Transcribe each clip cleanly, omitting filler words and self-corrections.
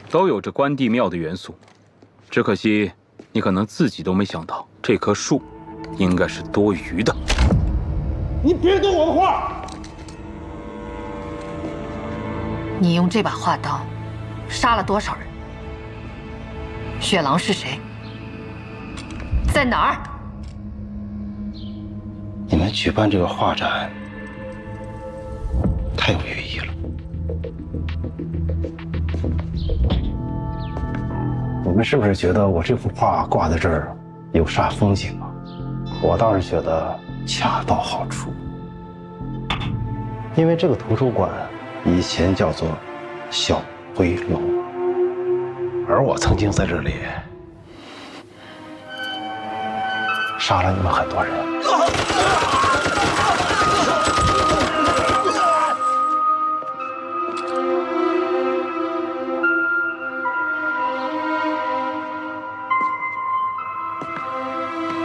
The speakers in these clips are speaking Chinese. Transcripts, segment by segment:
都有着关帝庙的元素，只可惜你可能自己都没想到，这棵树应该是多余的。你别动我的画！你用这把画刀杀了多少人？雪狼是谁？在哪儿？你们举办这个画展太有寓意了。你们是不是觉得我这幅画挂在这儿有煞风景啊？我倒是觉得恰到好处。因为这个图书馆以前叫做小灰楼，而我曾经在这里杀了你们很多人。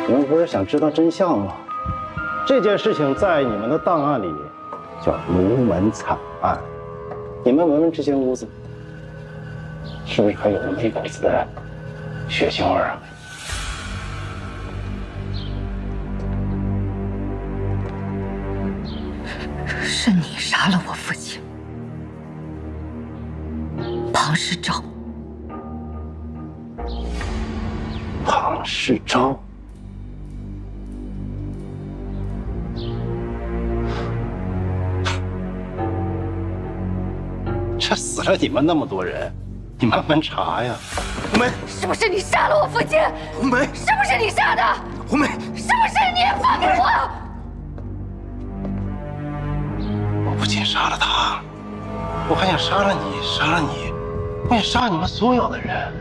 你们不是想知道真相吗？这件事情在你们的档案里叫卢门惨案。你们闻闻这间屋子，是不是还有那么一股子的血腥味啊？是你杀了我父亲庞世昭。庞世昭。这死了你们那么多人，你慢慢查呀。红梅，是不是你杀了我父亲？红梅，是不是你杀的？红梅，是不是你放开我？我不仅杀了他，我还想杀了你，杀了你，我想杀你们所有的人。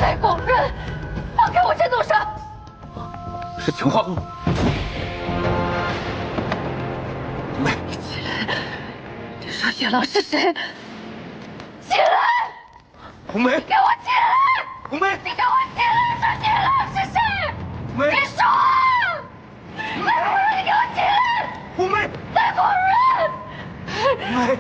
赖广润，放开我陈总生！是情话。你起来！你说雪狼是谁？起来！红梅，给我起来！红梅，你给我起来！说雪狼是谁？红梅，你说啊！赖广润，你给我起来！红梅，赖广润！红梅。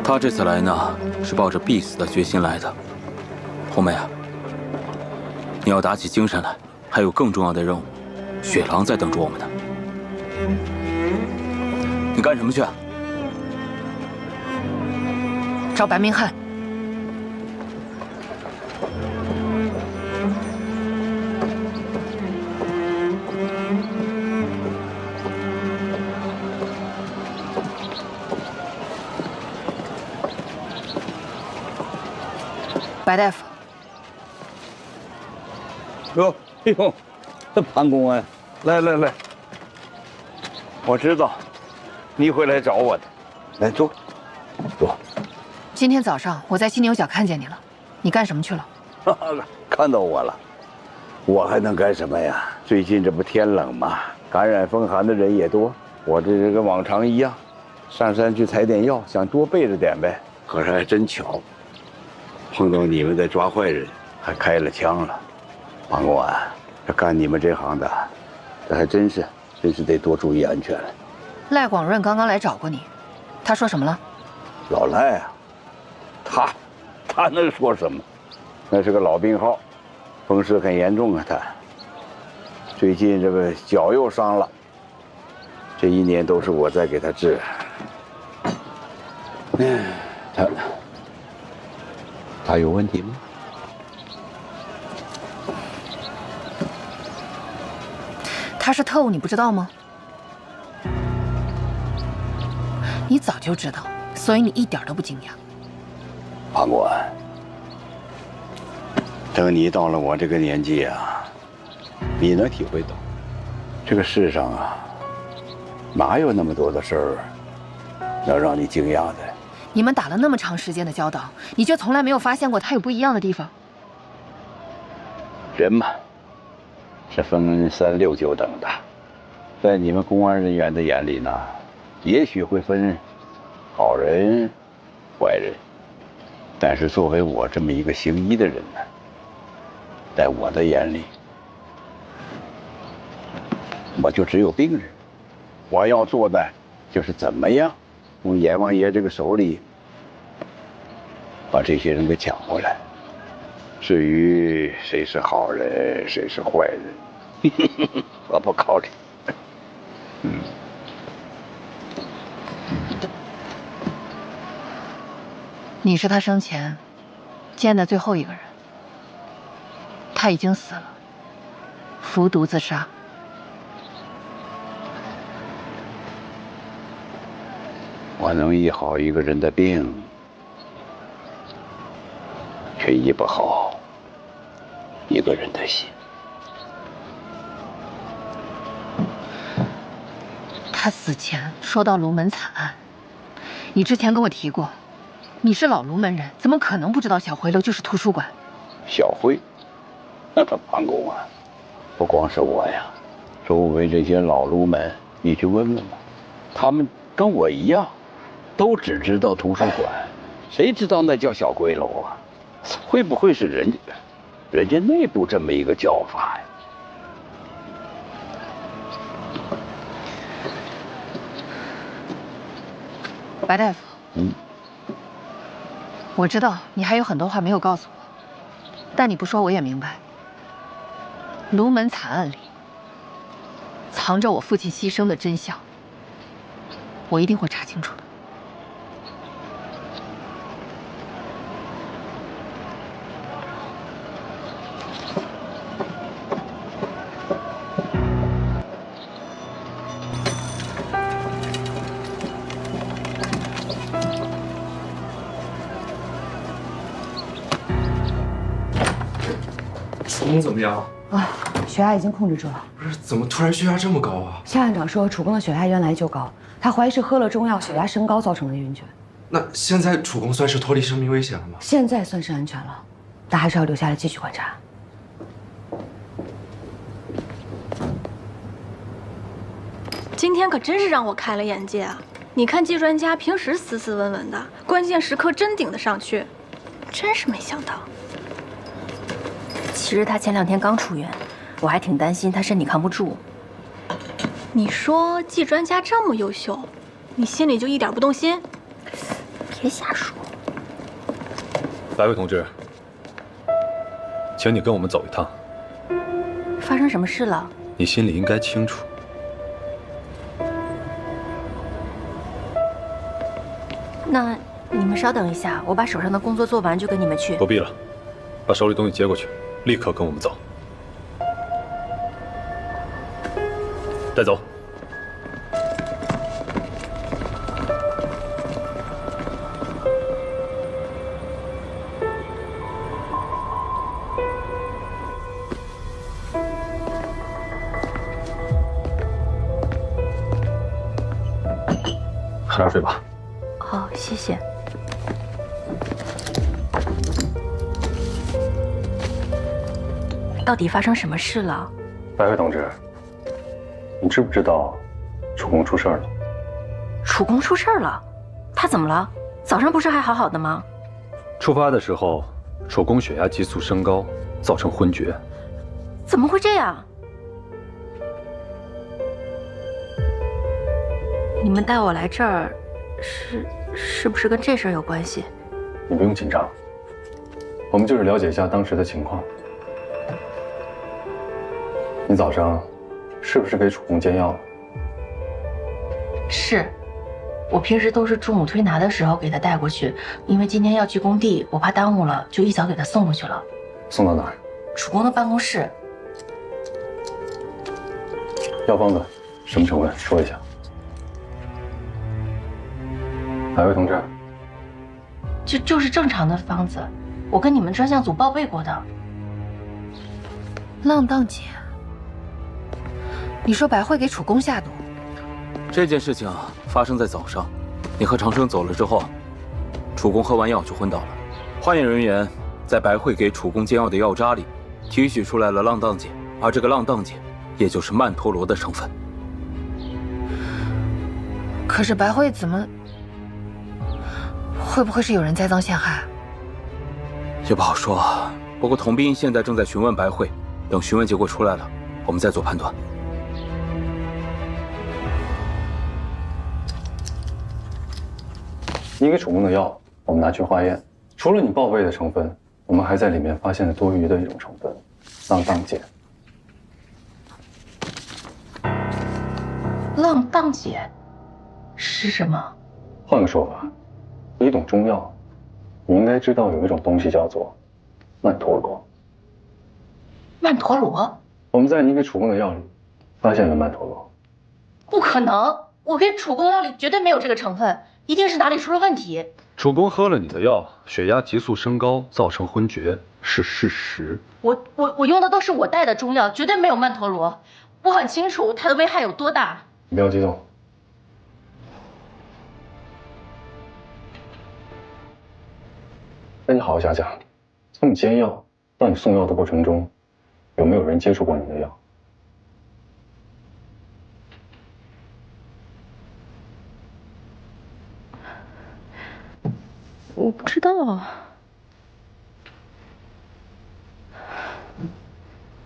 他这次来呢，是抱着必死的决心来的。红梅啊，你要打起精神来，还有更重要的任务，雪狼在等着我们呢。你干什么去啊？找白明翰。白大夫，哟，哎呦，潘公安，来来来，我知道你会来找我的，来坐，坐。今天早上我在犀牛角看见你了，你干什么去了？看到我了，我还能干什么呀？最近这不天冷吗？感染风寒的人也多，我这跟往常一样，上山去采点药，想多备着点呗。可是还真巧，碰到你们在抓坏人，还开了枪了。潘公安，这干你们这行的，这还真是得多注意安全了。赖广润刚刚来找过你，他说什么了？老赖啊，他能说什么？那是个老病号，风湿很严重啊。他最近这个脚又伤了，这一年都是我在给他治。他有问题吗？他是特务，你不知道吗？你早就知道，所以你一点都不惊讶。潘公安，等你到了我这个年纪啊，你能体会到，这个世上啊，哪有那么多的事儿能让你惊讶的。你们打了那么长时间的交道，你却从来没有发现过他有不一样的地方？人嘛，是分3、6、9等的，在你们公安人员的眼里呢，也许会分好人、坏人，但是作为我这么一个行医的人呢，在我的眼里，我就只有病人。我要做的就是怎么样从阎王爷这个手里把这些人给抢回来。至于谁是好人，谁是坏人，我不考虑。你是他生前见的最后一个人，他已经死了，服毒自杀。我能医好一个人的病，却医不好一个人的心。他死前说到龙门惨案，你之前跟我提过，你是老龙门人，怎么可能不知道小回楼就是图书馆？小辉，潘公啊，不光是我呀，周围这些老卢们，你去问问吧，他们跟我一样，都只知道图书馆，谁知道那叫小归楼啊？会不会是人家内部这么一个叫法呀？白大夫，我知道你还有很多话没有告诉我，但你不说我也明白，龙门惨案里藏着我父亲牺牲的真相，我一定会查清楚的。楚公怎么样？啊，血压已经控制住了。不是，怎么突然血压这么高啊？夏院长说，楚公的血压原来就高，他怀疑是喝了中药，血压升高造成的晕厥。那现在楚公算是脱离生命危险了吗？现在算是安全了，但还是要留下来继续观察。今天可真是让我开了眼界啊！你看季专家平时斯斯文文的，关键时刻真顶得上去，真是没想到。其实他前2天刚出院，我还挺担心他身体扛不住。你说季专家这么优秀，你心里就一点不动心？别瞎说。白薇同志，请你跟我们走一趟。发生什么事了？你心里应该清楚。那你们稍等一下，我把手上的工作做完就跟你们去。不必了，把手里东西接过去，立刻跟我们走。带走。喝点水吧。好，谢谢。到底发生什么事了？白薇同志，你知不知道楚公出事了？楚公出事了？他怎么了？早上不是还好好的吗？出发的时候，楚公血压急速升高，造成昏厥。怎么会这样？你们带我来这儿，是不是跟这事儿有关系？你不用紧张，我们就是了解一下当时的情况。你早上是不是给楚公煎药了？是，我平时都是中午推拿的时候给他带过去，因为今天要去工地，我怕耽误了，就一早给他送过去了。送到哪儿？楚公的办公室。药方子什么成分？说一下。哪位同志？就是正常的方子，我跟你们专项组报备过的。浪荡姐，你说白慧给楚公下毒？这件事情发生在早上，你和长生走了之后，楚公喝完药就昏倒了。化验人员在白慧给楚公煎药的药渣里提取出来了浪荡碱，而这个浪荡碱也就是曼陀罗的成分。可是白慧怎么？会不会是有人栽赃陷害？也不好说。不过童斌现在正在询问白慧，等询问结果出来了，我们再做判断。你给楚公的药，我们拿去化验，除了你报备的成分，我们还在里面发现了多余的一种成分——浪荡碱。浪荡碱是什么？换个说法，你懂中药，你应该知道有一种东西叫做曼陀罗。曼陀罗？我们在你给楚公的药里发现了曼陀罗。不可能，我给楚公药里绝对没有这个成分，一定是哪里出了问题。楚公喝了你的药，血压急速升高，造成昏厥，是事实。我用的都是我带的中药，绝对没有曼陀罗。我很清楚它的危害有多大。你不要激动。那你好好想想，从你煎药到你送药的过程中，有没有人接触过你的药？我不知道，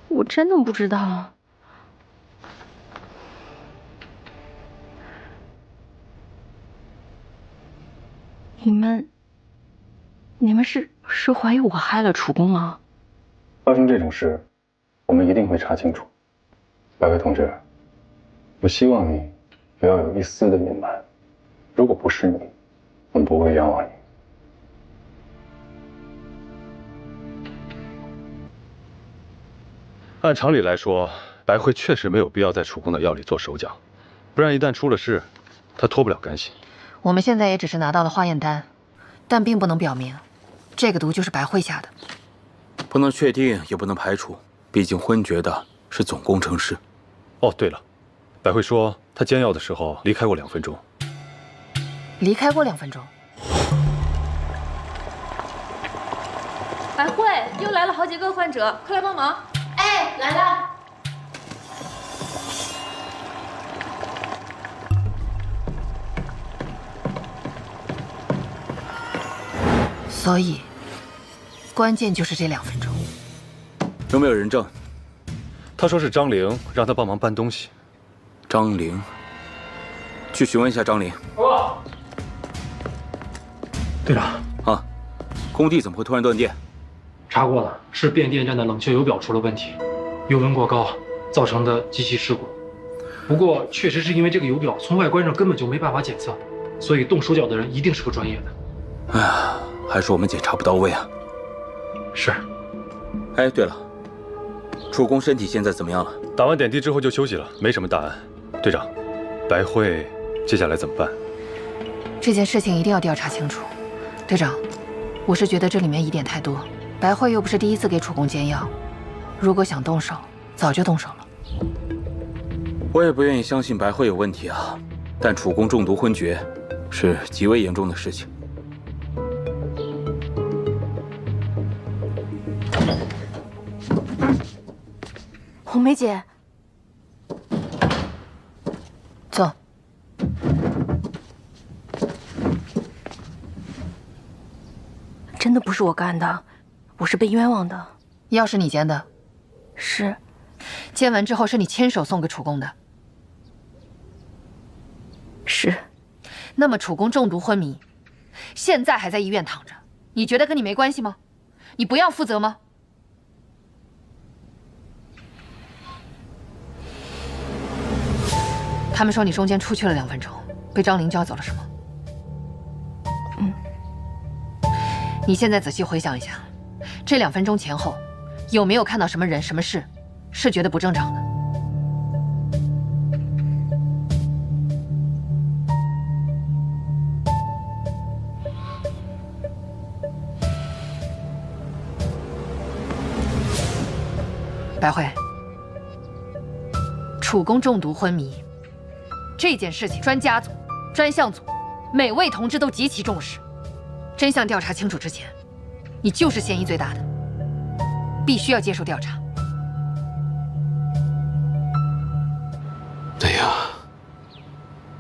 我真的不知道。你们是怀疑我害了楚公啊？发生这种事，我们一定会查清楚。白薇同志，我希望你不要有一丝的隐瞒。如果不是你，我们不会冤枉你。按常理来说，白慧确实没有必要在楚公的药里做手脚，不然一旦出了事，他脱不了干系。我们现在也只是拿到了化验单，但并不能表明这个毒就是白慧下的。不能确定，也不能排除，毕竟昏厥的是总工程师。哦，对了，白慧说她煎药的时候离开过2分钟。离开过2分钟。白慧，又来了好几个患者，快来帮忙！哎，来了。所以，关键就是这2分钟。有没有人证？他说是张玲让他帮忙搬东西。张玲，去询问一下张玲。队长啊，工地怎么会突然断电？查过了，是变电站的冷却油表出了问题，油温过高造成的机器事故。不过确实是因为这个油表从外观上根本就没办法检测，所以动手脚的人一定是个专业的。哎呀，还是我们检查不到位啊。是。哎，对了，楚公身体现在怎么样了？打完点滴之后就休息了，没什么大碍。队长，白慧接下来怎么办？这件事情一定要调查清楚。队长，我是觉得这里面疑点太多。白慧又不是第一次给楚公煎药，如果想动手，早就动手了。我也不愿意相信白慧有问题啊，但楚公中毒昏厥是极为严重的事情。红梅姐，坐。真的不是我干的，我是被冤枉的。药是你煎的？是。煎完之后是你亲手送给楚公的？是。那么楚公中毒昏迷，现在还在医院躺着，你觉得跟你没关系吗？你不要负责吗？他们说你中间出去了2分钟，被张玲叫走了，是吗？嗯。你现在仔细回想一下，这2分钟前后，有没有看到什么人、什么事，是觉得不正常的？白慧，楚公中毒昏迷这件事情，专家组、专项组每位同志都极其重视。真相调查清楚之前，你就是嫌疑最大的，必须要接受调查。对呀，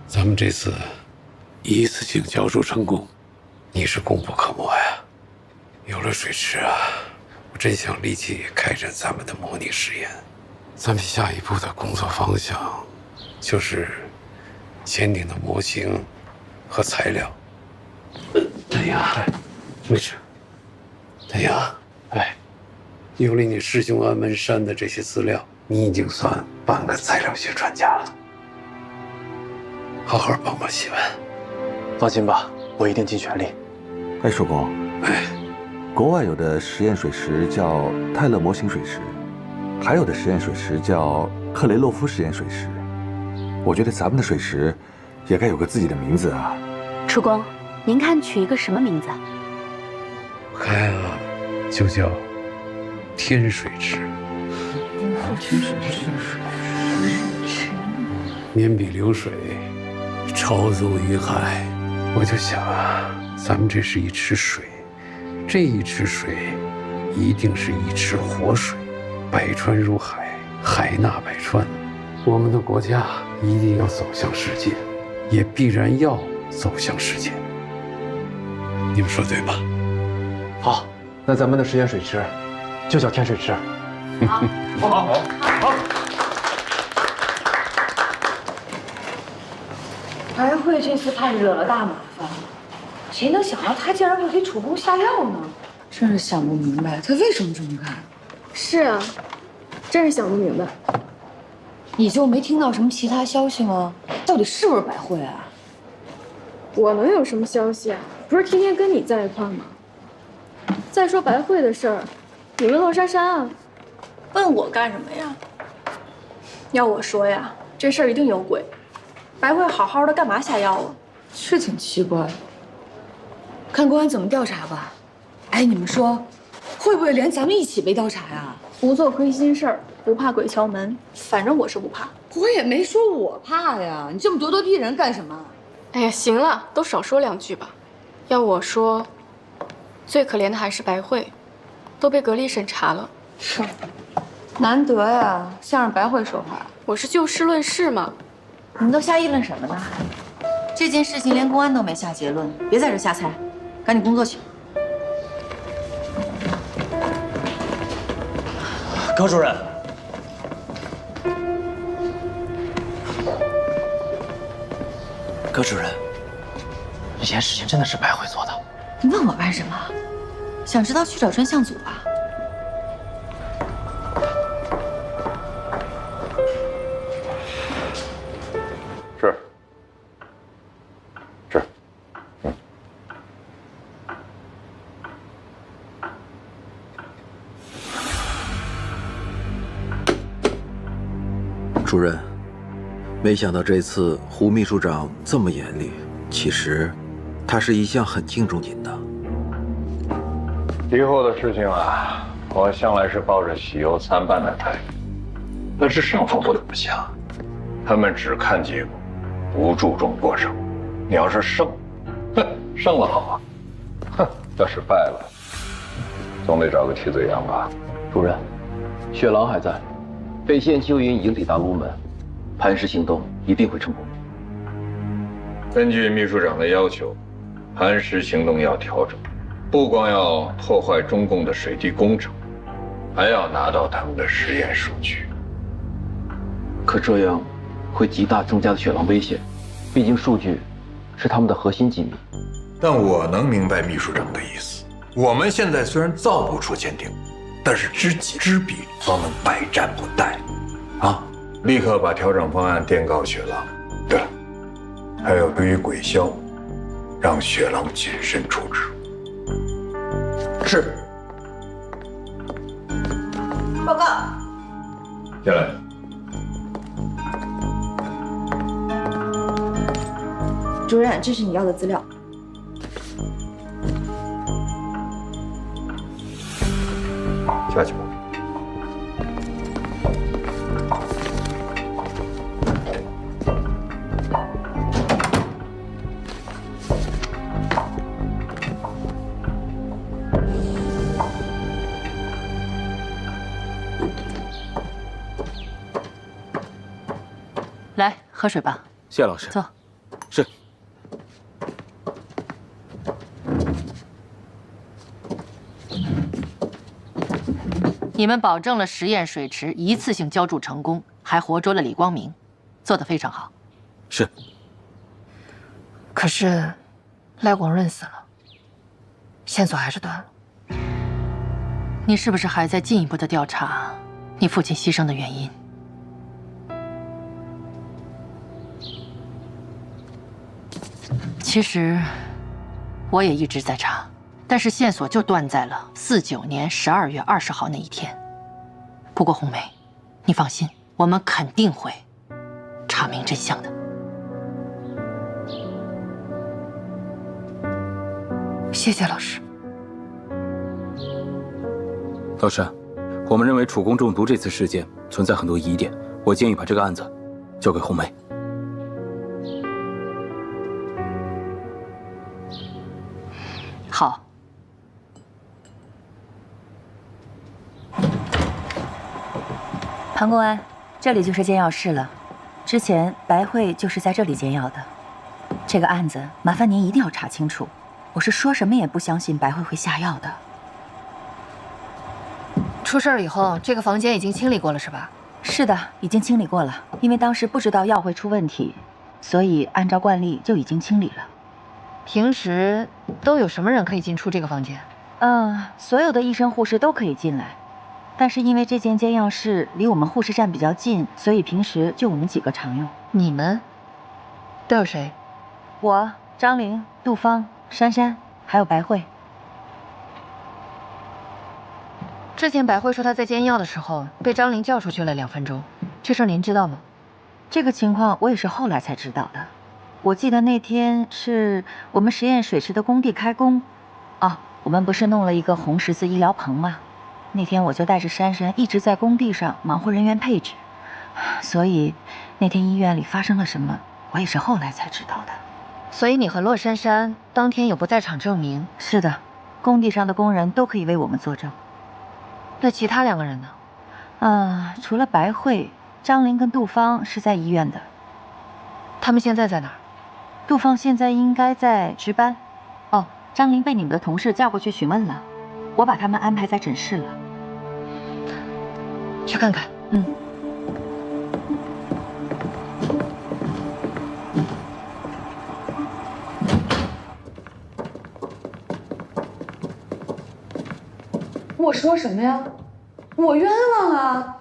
咱们这次一次性浇筑成功，你是功不可没呀。有了水池啊，我真想立即开展咱们的模拟实验。咱们下一步的工作方向就是坚定的模型和材料。对呀，没事。对呀，有了你师兄安门山的这些资料，你已经算半个材料学专家了。好好帮帮喜文。放心吧，我一定尽全力。叔公，国外有的实验水池叫泰勒模型水池，还有的实验水池叫克雷洛夫实验水池。我觉得咱们的水池也该有个自己的名字啊。楚公，您看取一个什么名字？我看啊，就叫天水池。绵笔流水，潮纵于海。我就想啊，咱们这是一池水，这一池水一定是一池活水，百川入海，海纳百川。我们的国家一定要走向世界，也必然要走向世界。你们说对吧？好，那咱们的实验水池就叫天水池。好。白慧这次怕惹了大麻烦，谁能想到她竟然会给楚公下药呢？真是想不明白，她为什么这么干？是啊，真是想不明白。你就没听到什么其他消息吗？到底是不是白慧啊？我能有什么消息啊？不是天天跟你在一块吗？再说白慧的事儿，你问陆珊珊啊。问我干什么呀？要我说呀，这事儿一定有鬼。白慧好好的，干嘛下药啊？是挺奇怪，看公安怎么调查吧。哎，你们说，会不会连咱们一起被调查呀？不做亏心事儿，不怕鬼敲门。反正我是不怕。我也没说我怕呀，你这么咄咄逼人干什么？哎呀，行了，都少说两句吧。要我说，最可怜的还是白慧，都被格力审查了。是，难得呀，向着白慧说话。我是就事论事嘛。你们都瞎议论什么呢？这件事情连公安都没下结论，别在这瞎猜，赶紧工作去。高主任，高主任，这件事情真的是白慧做的？你问我干什么？想知道去找专项组吧。主任，没想到这次胡秘书长这么严厉。其实，他是一向很敬重您的。以后的事情啊，我向来是抱着喜忧参半的态度。但是上峰不怎么想，他们只看结果，不注重过程。你要是胜，胜了好啊；要是败了，总得找个替罪羊吧。主任，雪狼还在。北线救援已经抵达龙门，磐石行动一定会成功。根据秘书长的要求，磐石行动要调整，不光要破坏中共的水利工程，还要拿到他们的实验数据。可这样会极大增加雪狼危险，毕竟数据是他们的核心机密。但我能明白秘书长的意思。我们现在虽然造不出潜艇，但是知己知彼，方能百战不殆。啊！立刻把调整方案电告雪狼。对了，还有对于鬼枭，让雪狼谨慎处置。是。报告。进来。主任，这是你要的资料。下去吧。来，喝水吧。谢老师。坐。是。你们保证了实验水池一次性浇筑成功，还活捉了李光明，做得非常好。是。可是，赖广润死了，线索还是断了。你是不是还在进一步的调查你父亲牺牲的原因？其实，我也一直在查，但是线索就断在了49年12月20号那一天。不过红梅，你放心，我们肯定会查明真相的。谢谢老师。老师，我们认为楚公中毒这次事件存在很多疑点，我建议把这个案子交给红梅。好。庞公安，这里就是煎药室了。之前白慧就是在这里煎药的。这个案子麻烦您一定要查清楚。我是说什么也不相信白慧会下药的。出事以后，这个房间已经清理过了，是吧？是的，已经清理过了。因为当时不知道药会出问题，所以按照惯例就已经清理了。平时都有什么人可以进出这个房间？所有的医生护士都可以进来，但是因为这间煎药室离我们护士站比较近，所以平时就我们几个常用。你们都有谁？我、张玲、杜芳、珊珊，还有白慧。之前白慧说她在煎药的时候被张玲叫出去了2分钟，这事儿您知道吗？这个情况我也是后来才知道的。我记得那天是我们实验水池的工地开工，我们不是弄了一个红十字医疗棚吗？那天我就带着珊珊一直在工地上忙活人员配置，所以那天医院里发生了什么，我也是后来才知道的。所以你和骆珊珊当天有不在场证明？是的，工地上的工人都可以为我们作证。那其他2个人呢？除了白慧，张玲跟杜芳是在医院的。他们现在在哪儿？杜芳现在应该在值班。张玲被你们的同事叫过去询问了，我把他们安排在诊室了。去看看。我说什么呀？我冤枉啊！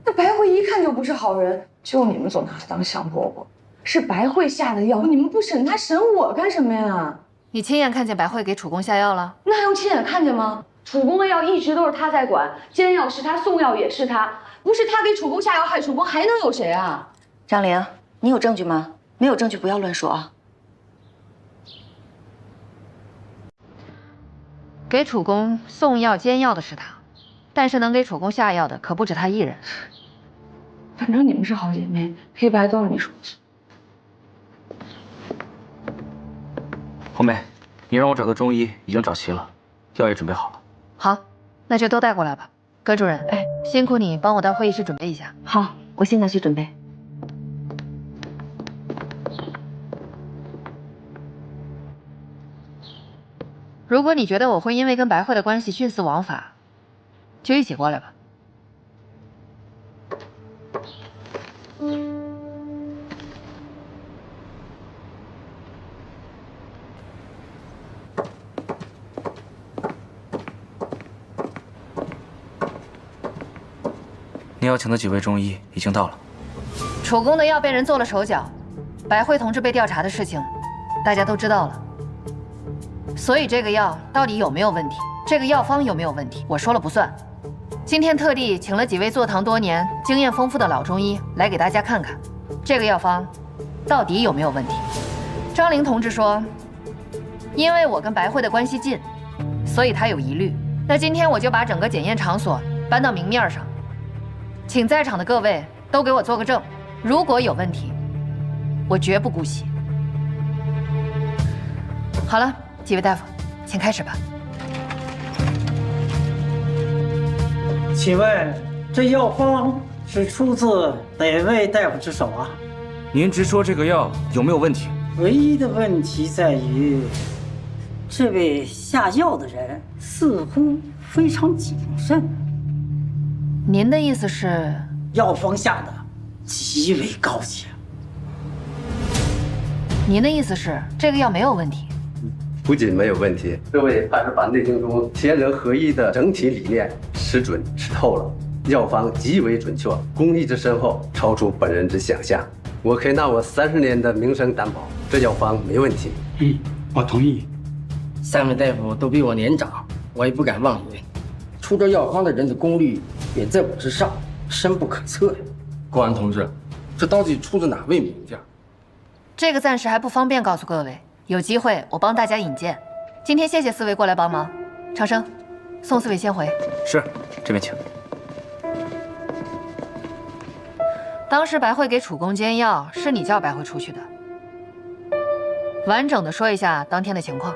那白慧一看就不是好人，就你们总拿她当香饽饽。是白慧下的药，你们不审她，审我干什么呀？你亲眼看见白慧给楚公下药了？那还用亲眼看见吗？楚公的药一直都是他在管，煎药是他，送药也是他，不是他给楚公下药害楚公，还能有谁啊？张玲，你有证据吗？没有证据不要乱说啊。给楚公送药煎药的是他，但是能给楚公下药的可不止他一人。反正你们是好姐妹，黑白都是你说的。红梅，你让我找的中医已经找齐了，药也准备好了。好，那就都带过来吧。葛主任，辛苦你帮我到会议室准备一下。好，我现在去准备。如果你觉得我会因为跟白慧的关系徇私枉法，就一起过来吧。您要请的几位中医已经到了。楚公的药被人做了手脚，白慧同志被调查的事情，大家都知道了。所以这个药到底有没有问题，这个药方有没有问题，我说了不算。今天特地请了几位坐堂多年、经验丰富的老中医来给大家看看，这个药方到底有没有问题。张玲同志说，因为我跟白慧的关系近，所以他有疑虑。那今天我就把整个检验场所搬到明面上。请在场的各位都给我做个证，如果有问题，我绝不姑息。好了，几位大夫，请开始吧。请问这药方是出自哪位大夫之手啊？您直说这个药有没有问题？唯一的问题在于，这位下药的人似乎非常谨慎。您的意思是，药方下的极为高强。您的意思是这个药没有问题？不仅没有问题，这位还是把《内经》中天人合一的整体理念吃准吃透了，药方极为准确，工艺之深厚，超出本人之想象。我可以拿我30年的名声担保，这药方没问题。我同意。3位大夫都比我年长，我也不敢妄言。出这药方的人的功力远在我之上，深不可测呀。公安同志，这到底出自哪位名将？这个暂时还不方便告诉各位，有机会我帮大家引荐。今天谢谢4位过来帮忙，长生，送4位先回。是，这边请。当时白慧给楚公煎药，是你叫白慧出去的。完整的说一下当天的情况。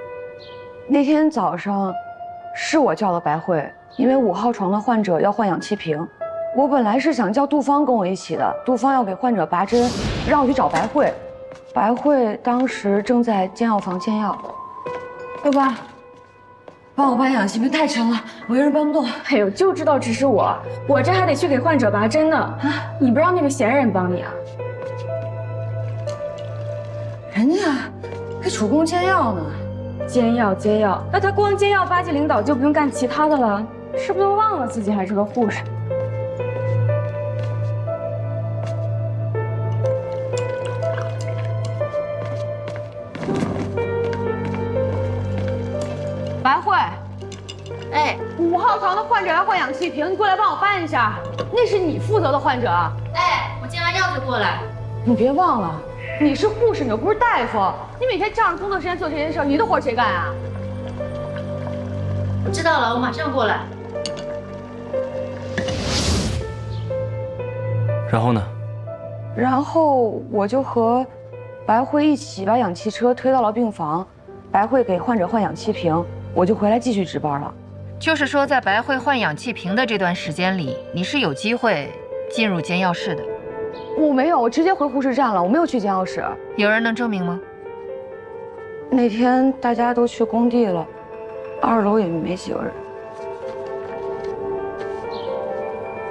那天早上，是我叫了白慧，因为5号床的患者要换氧气瓶。我本来是想叫杜芳跟我一起的，杜芳要给患者拔针，让我去找白慧。白慧当时正在煎药房煎药。六爸，帮我搬氧气瓶，太沉了，我一人搬不动。哎呦，就知道只是我这还得去给患者拔针呢。啊，你不让那个闲人帮你啊？人家给楚公煎药呢。煎药，那他光煎药8级领导就不用干其他的了，是不是都忘了自己还是个护士？白慧，哎，5号床的患者要换氧气瓶，你过来帮我搬一下。那是你负责的患者。哎，我煎完药就过来。你别忘了，你是护士，你又不是大夫。你每天仗着工作时间做这些事儿，你的活谁干啊？我知道了，我马上过来。然后呢？然后我就和白慧一起把氧气车推到了病房，白慧给患者换氧气瓶，我就回来继续值班了。就是说，在白慧换氧气瓶的这段时间里，你是有机会进入煎药室的。我没有，我直接回护士站了，我没有去煎药室。有人能证明吗？那天大家都去工地了，2楼也没几个人，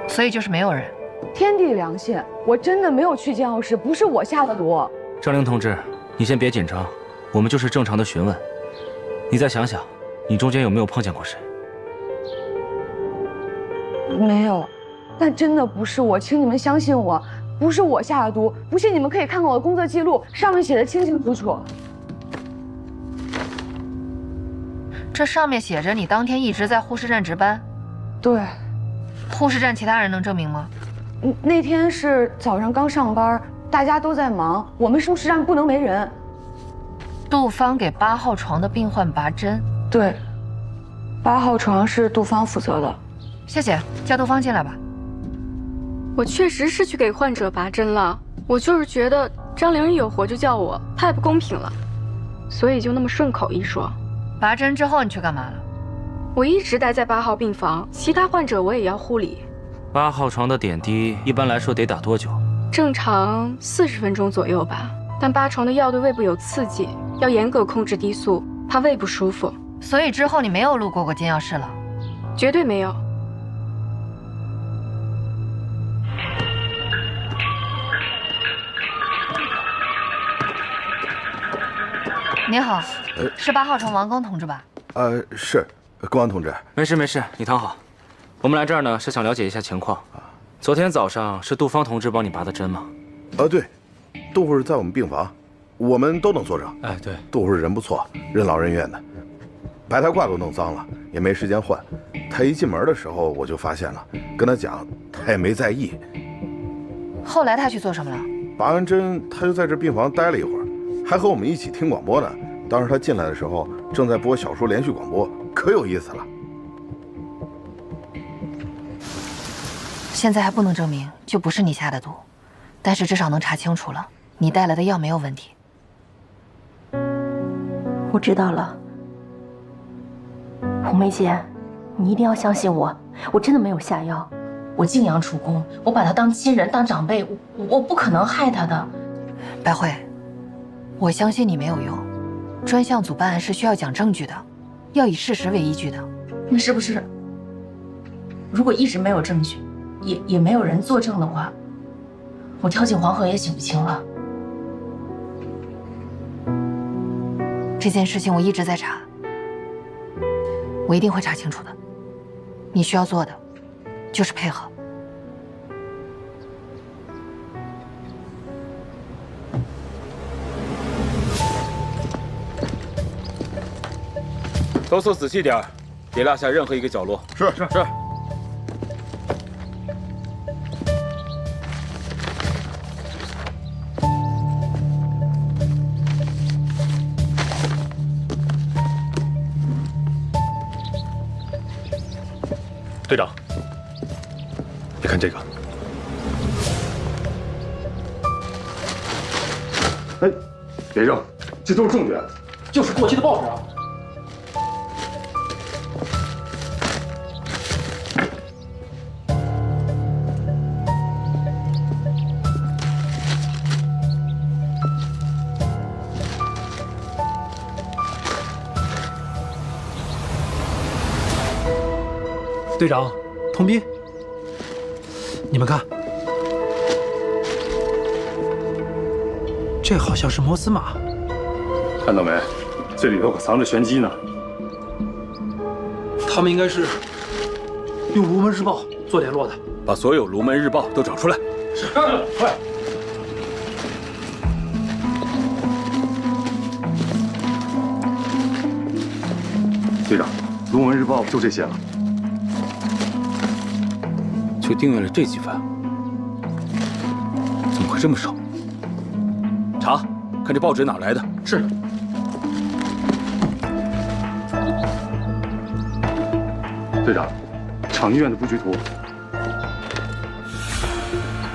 所以就是没有人。天地良心，我真的没有去煎药室，不是我下的毒。张玲同志，你先别紧张，我们就是正常的询问。你再想想，你中间有没有碰见过谁？没有，但真的不是我，请你们相信我，不是我下的毒。不信你们可以看看我的工作记录，上面写的清清楚楚。这上面写着你当天一直在护士站值班。对。护士站其他人能证明吗？那天是早上刚上班，大家都在忙，我们护士站不能没人。杜芳给8号床的病患拔针。对，8号床是杜芳负责的。谢谢，叫杜芳进来吧。我确实是去给患者拔针了，我就是觉得张玲一有活就叫我，太不公平了，所以就那么顺口一说。拔针之后你去干嘛了？我一直待在8号病房，其他患者我也要护理。8号床的点滴一般来说得打多久？正常40分钟左右吧，但8床的药对胃部有刺激，要严格控制滴速，怕胃不舒服。所以之后你没有路过煎药室了？绝对没有。您好，是8号床王刚同志吧？是，公安同志。没事没事，你躺好。我们来这儿呢是想了解一下情况。昨天早上是杜芳同志帮你拔的针吗？对，杜护士在我们病房，我们都能作证。哎，对，杜护士人不错，任劳任怨的，白台褂都弄脏了，也没时间换。他一进门的时候我就发现了，跟他讲，他也没在意。后来他去做什么了？拔完针，他就在这病房待了一会儿，还和我们一起听广播呢。当时他进来的时候，正在播小说连续广播，可有意思了。现在还不能证明就不是你下的毒，但是至少能查清楚了，你带来的药没有问题。我知道了，红梅姐，你一定要相信我，我真的没有下药。我敬仰楚公，我把他当亲人当长辈，我不可能害他的。白慧，我相信你没有用。专项组办案是需要讲证据的，要以事实为依据的。那是不是，如果一直没有证据，也没有人作证的话，我跳进黄河也洗不清了？这件事情我一直在查，我一定会查清楚的。你需要做的就是配合。都搜仔细点，别落下任何一个角落。是。队长，你看这个。哎，别扔，这都是证据。就是过期的报纸啊。队长，童斌，你们看，这好像是摩斯码。看到没？这里头可藏着玄机呢。他们应该是用《卢门日报》做联络的。把所有《卢门日报》都找出来。是，快！队长，《卢门日报》就这些了。就订阅了这几份，怎么会这么少？查，看这报纸哪来的？是。队长，厂医院的布局图。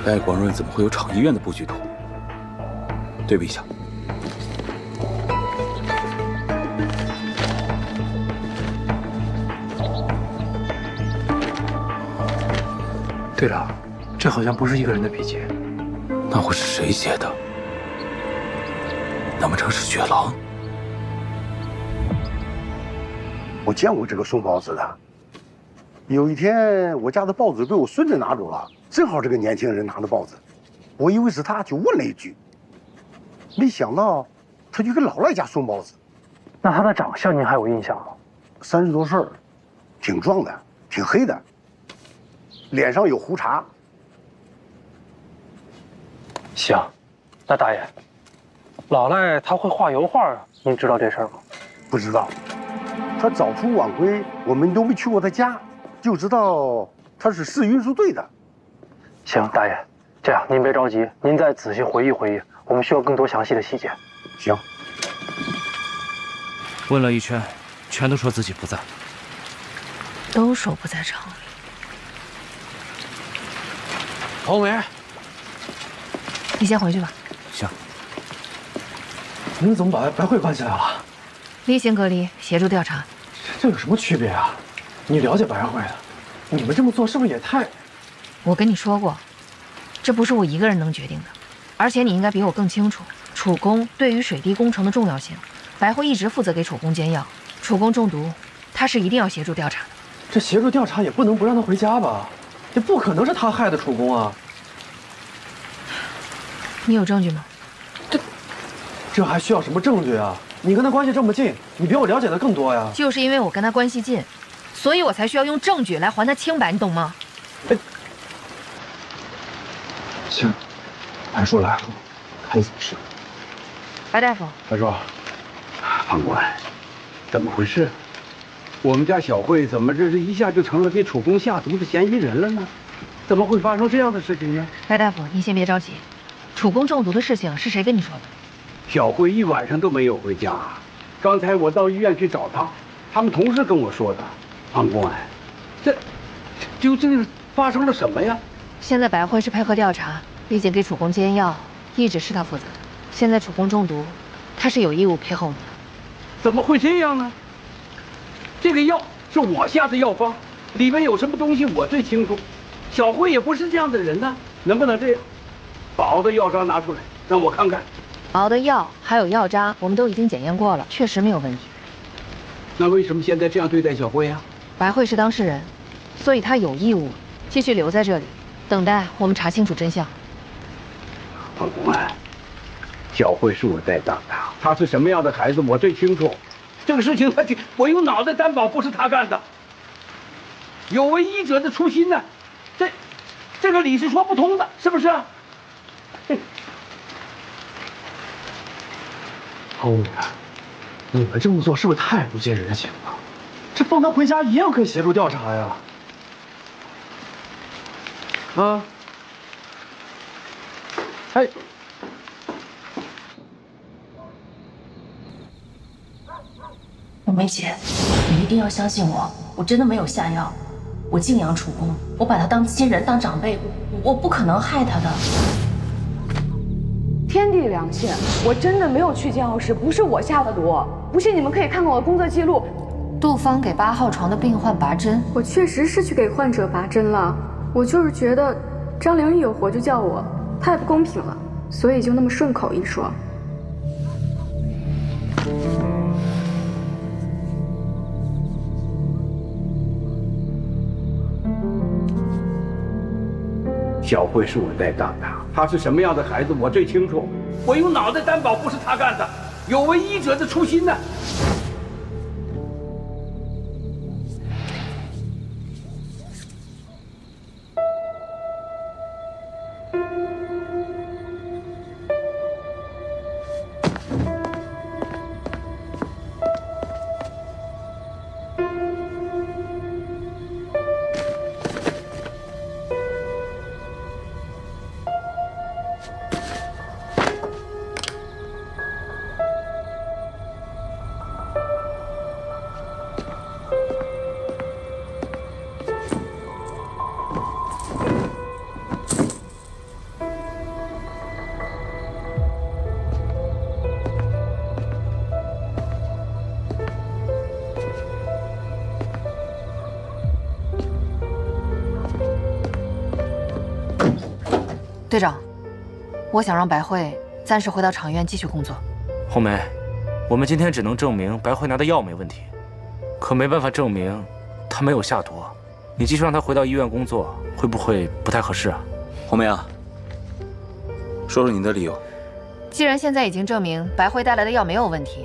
戴广润怎么会有厂医院的布局图？对比一下。队长，这好像不是一个人的笔记。那会是谁写的？难不成是雪狼？我见过这个送报纸的。有一天，我家的报纸被我孙子拿走了，正好这个年轻人拿的报纸，我以为是他，就问了一句，没想到他就给老赖家送报纸。那他的长相您还有印象吗？30多岁，挺壮的，挺黑的。脸上有胡茬。行，那大爷，老赖他会画油画，您知道这事儿吗？不知道，他早出晚归，我们都没去过他家，就知道他是市运输队的。行，大爷，这样您别着急，您再仔细回忆回忆，我们需要更多详细的细节。行。问了一圈，全都说自己不在，都说不在厂里。红梅，你先回去吧。行。您怎么把白慧搬进来了？例行隔离，协助调查。这有什么区别啊？你了解白慧的，你们这么做是不是也太……我跟你说过，这不是我一个人能决定的，而且你应该比我更清楚楚公对于水滴工程的重要性。白慧一直负责给楚公煎药，楚公中毒，他是一定要协助调查的。这协助调查也不能不让他回家吧？这不可能是他害的楚公啊！你有证据吗？这还需要什么证据啊？你跟他关系这么近，你比我了解的更多呀。就是因为我跟他关系近，所以我才需要用证据来还他清白，你懂吗？行，白叔来了，看怎么是。白大夫，白叔，判官，怎么回事？我们家小慧怎么这一下就成了给楚公下毒的嫌疑人了呢？怎么会发生这样的事情呢？白大夫，您先别着急，楚公中毒的事情是谁跟你说的？小慧一晚上都没有回家，刚才我到医院去找她，他们同事跟我说的。判官，这究竟发生了什么呀？现在白慧是配合调查，毕竟给楚公煎药一直是他负责的。现在楚公中毒，他是有义务陪候你的。怎么会这样呢？这个药是我下的药方，里面有什么东西我最清楚。小慧也不是这样的人呢，能不能这样？把熬的药渣拿出来，让我看看。熬的药还有药渣，我们都已经检验过了，确实没有问题。那为什么现在这样对待小慧啊？白慧是当事人，所以她有义务继续留在这里，等待我们查清楚真相。彭公安，小慧是我带大的，她是什么样的孩子我最清楚。这个事情我用脑袋担保不是她干的，有违医者的初心呢，这个理是说不通的，是不是？欧明，你们这么做是不是太不近人情了？这放他回家一样可以协助调查呀。啊，哎，我梅姐，你一定要相信我，我真的没有下药，我敬仰楚公，我把他当亲人当长辈，我不可能害他的。天地良心，我真的没有去监药室，不是我下的毒。不信你们可以看看我的工作记录。杜芳给8号床的病患拔针，我确实是去给患者拔针了，我就是觉得张玲一有活就叫我，太不公平了，所以就那么顺口一说。小慧是我带大的，她是什么样的孩子我最清楚。我用脑袋担保不是她干的，有违医者的初心呢。队长，我想让白慧暂时回到厂医院继续工作。红梅，我们今天只能证明白慧拿的药没问题，可没办法证明她没有下毒。你继续让她回到医院工作，会不会不太合适啊？红梅啊，说说你的理由。既然现在已经证明白慧带来的药没有问题，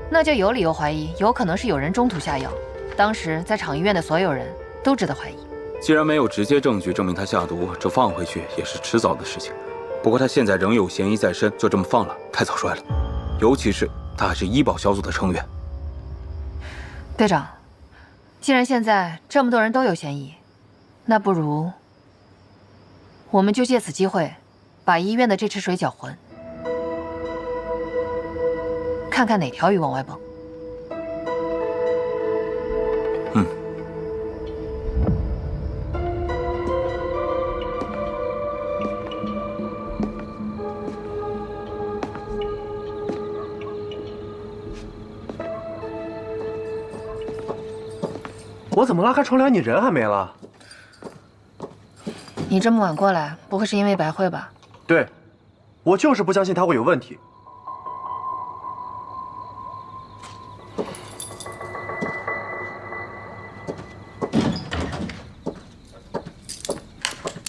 那就有理由怀疑有可能是有人中途下药。当时在厂医院的所有人都值得怀疑。既然没有直接证据证明他下毒，这放回去也是迟早的事情。不过他现在仍有嫌疑在身，就这么放了，太草率了。尤其是他还是医保小组的成员。队长，既然现在这么多人都有嫌疑，那不如我们就借此机会，把医院的这池水搅浑，看看哪条鱼往外蹦。我怎么拉开窗帘，你人还没了？你这么晚过来，不会是因为白慧吧？对，我就是不相信他会有问题。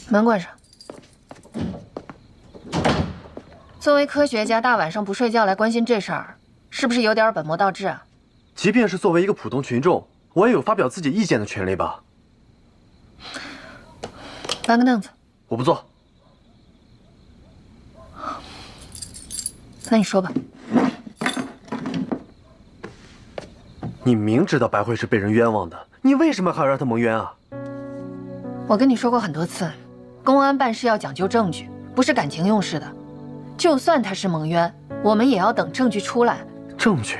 门关上。作为科学家，大晚上不睡觉来关心这事儿，是不是有点本末倒置啊？即便是作为一个普通群众，我也有发表自己意见的权利吧？搬个凳子。我不坐。那你说吧。你明知道白慧是被人冤枉的，你为什么还要让她蒙冤啊？我跟你说过很多次，公安办事要讲究证据，不是感情用事的。就算他是蒙冤，我们也要等证据出来。证据？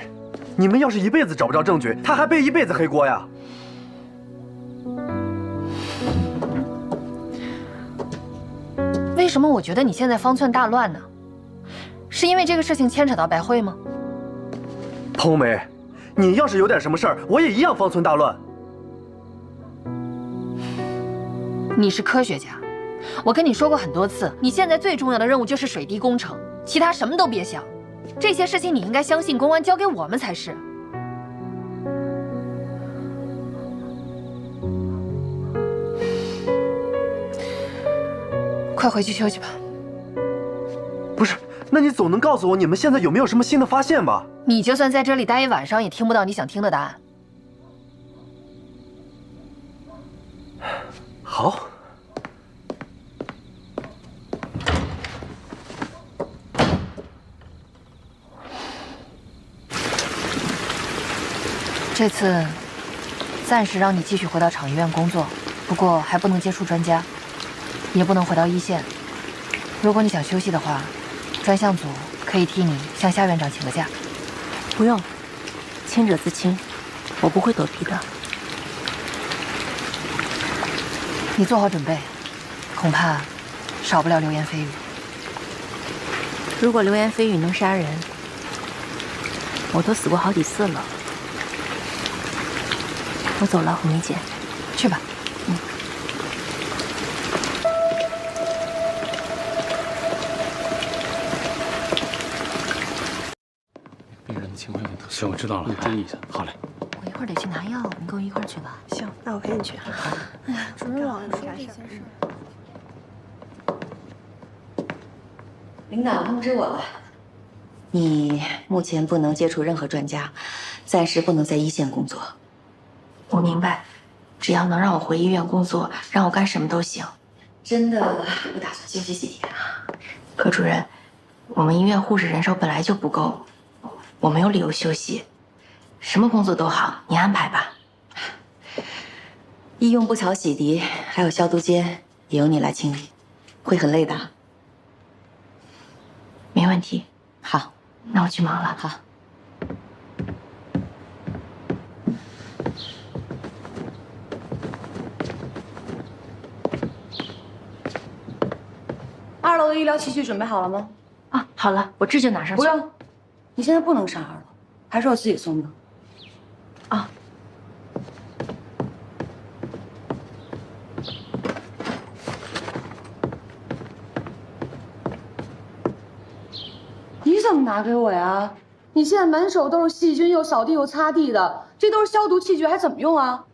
你们要是一辈子找不着证据，他还背一辈子黑锅呀！为什么我觉得你现在方寸大乱呢？是因为这个事情牵扯到白慧吗？彭梅，你要是有点什么事儿，我也一样方寸大乱。你是科学家，我跟你说过很多次，你现在最重要的任务就是水滴工程，其他什么都别想。这些事情你应该相信公安，交给我们才是。快回去休息吧。不是，那你总能告诉我你们现在有没有什么新的发现吧？你就算在这里待一晚上，也听不到你想听的答案。好。这次暂时让你继续回到厂医院工作，不过还不能接触专家，也不能回到一线。如果你想休息的话，专项组可以替你向夏院长请个假。不用，清者自清，我不会躲避的。你做好准备，恐怕少不了流言蜚语。如果流言蜚语能杀人，我都死过好几次了。我走了，红梅姐，去吧。病人的情况有点特殊，行，我知道了，注意一下。好嘞。我一会儿得去拿药，你跟我一块儿去吧。行，那我陪你去。哎呀，主任老说这件事。领导通知我了，你目前不能接触任何专家，暂时不能在一线工作。我明白，只要能让我回医院工作，让我干什么都行。真的不打算休息几天啊？柯主任，我们医院护士人手本来就不够，我没有理由休息。什么工作都好，你安排吧。医用步桥洗涤，还有消毒间也由你来清理，会很累的。没问题。好，那我去忙了。好。2楼的医疗器具准备好了吗？啊，好了，我这就拿上去。不用，你现在不能上2楼，还是我自己送的。啊。你怎么拿给我呀？你现在满手都是细菌，又扫地又擦地的，这都是消毒器具，还怎么用啊？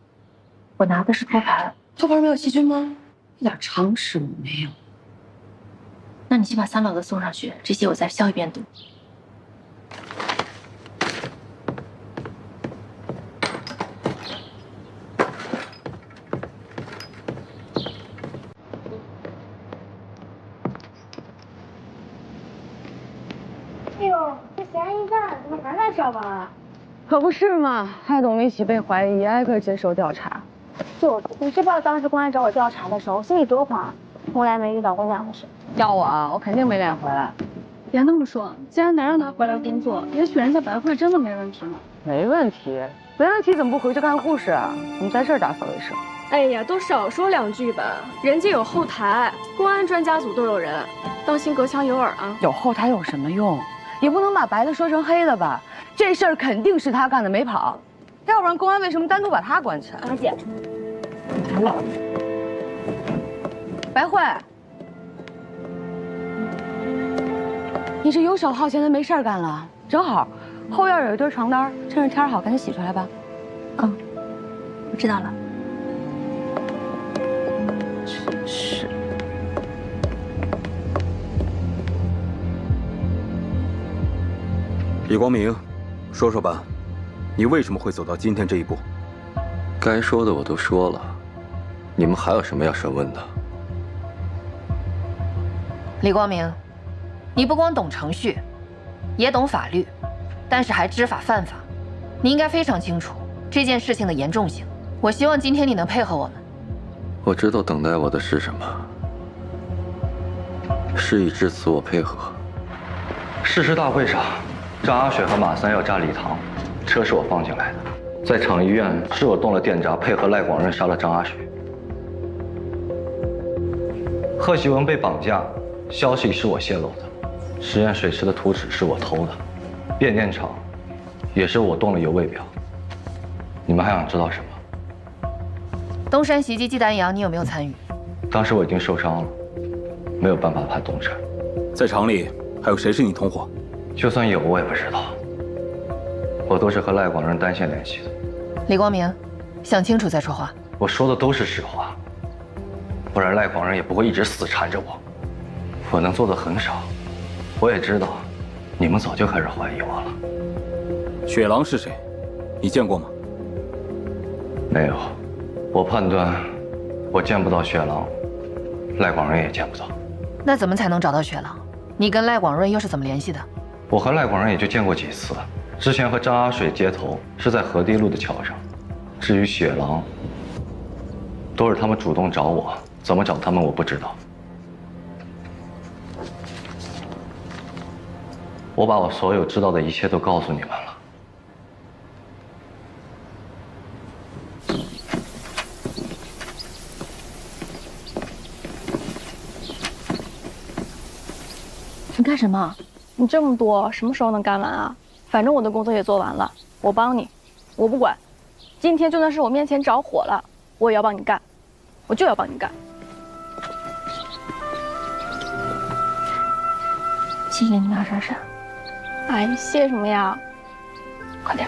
我拿的是托盘。托盘没有细菌吗？一点常识都没有。那你先把3楼的送上去，这些我再消一遍毒。哎呦，这嫌疑犯怎么还来上班啊？可不是嘛，害得我们一起被怀疑，挨个接受调查。就是你知不知道当时公安找我调查的时候，心里多慌，从来没遇到过这样的事。要我啊，我肯定没脸回来。别那么说，既然能让他回来工作，也许人家白慧真的没问题呢。没问题，没问题怎么不回去干护士啊？怎么在这儿打扫卫生？哎呀，都少说2句吧，人家有后台，公安专家组都有人，当心隔墙有耳啊。有后台有什么用？也不能把白的说成黑的吧？这事儿肯定是他干的，没跑，要不然公安为什么单独把他关起来？阿姐，来了，白慧，你这游手好闲的没事儿干了，正好后院有一堆床单，趁着天好赶紧洗出来吧。嗯，我知道了。真是。李光明，说说吧，你为什么会走到今天这一步？该说的我都说了，你们还有什么要审问的？李光明，你不光懂程序，也懂法律，但是还知法犯法，你应该非常清楚这件事情的严重性。我希望今天你能配合我们。我知道等待我的是什么，事已至此，我配合。誓师大会上，张阿雪和马三要炸礼堂，车是我放进来的。在厂医院是我动了电闸，配合赖广润杀了张阿雪。贺喜文被绑架，消息是我泄露的。实验水池的图纸是我偷的，变电厂也是我动了油位表。你们还想知道什么？东山袭击季丹阳，你有没有参与？当时我已经受伤了，没有办法判东山。在厂里还有谁是你同伙？就算有，我也不知道。我都是和赖广仁单线联系的。李光明，想清楚再说话。我说的都是实话，不然赖广仁也不会一直死缠着我。我能做的很少，我也知道，你们早就开始怀疑我了。雪狼是谁？你见过吗？没有，我判断我见不到雪狼，赖广仁也见不到。那怎么才能找到雪狼？你跟赖广润又是怎么联系的？我和赖广仁也就见过几次，之前和张阿水接头是在河堤路的桥上。至于雪狼，都是他们主动找我，怎么找他们我不知道。我把我所有知道的一切都告诉你们了。你干什么？你这么多，什么时候能干完啊？反正我的工作也做完了，我帮你，我不管。今天就算是我面前着火了，我也要帮你干，我就要帮你干。谢谢你啊，珊珊。哎，谢什么呀？快点。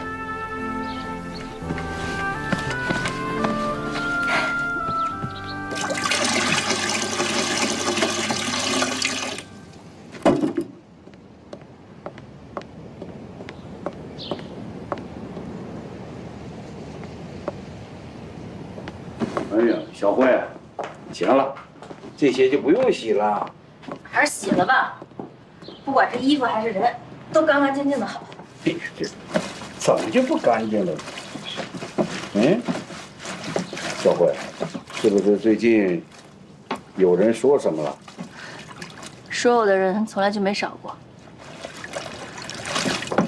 哎呀，小慧，行了，这些就不用洗了。还是洗了吧，不管是衣服还是人，都干干净净的好。哎呀，这怎么就不干净了？嗯，小慧，是不是最近有人说什么了？说我的人从来就没少过。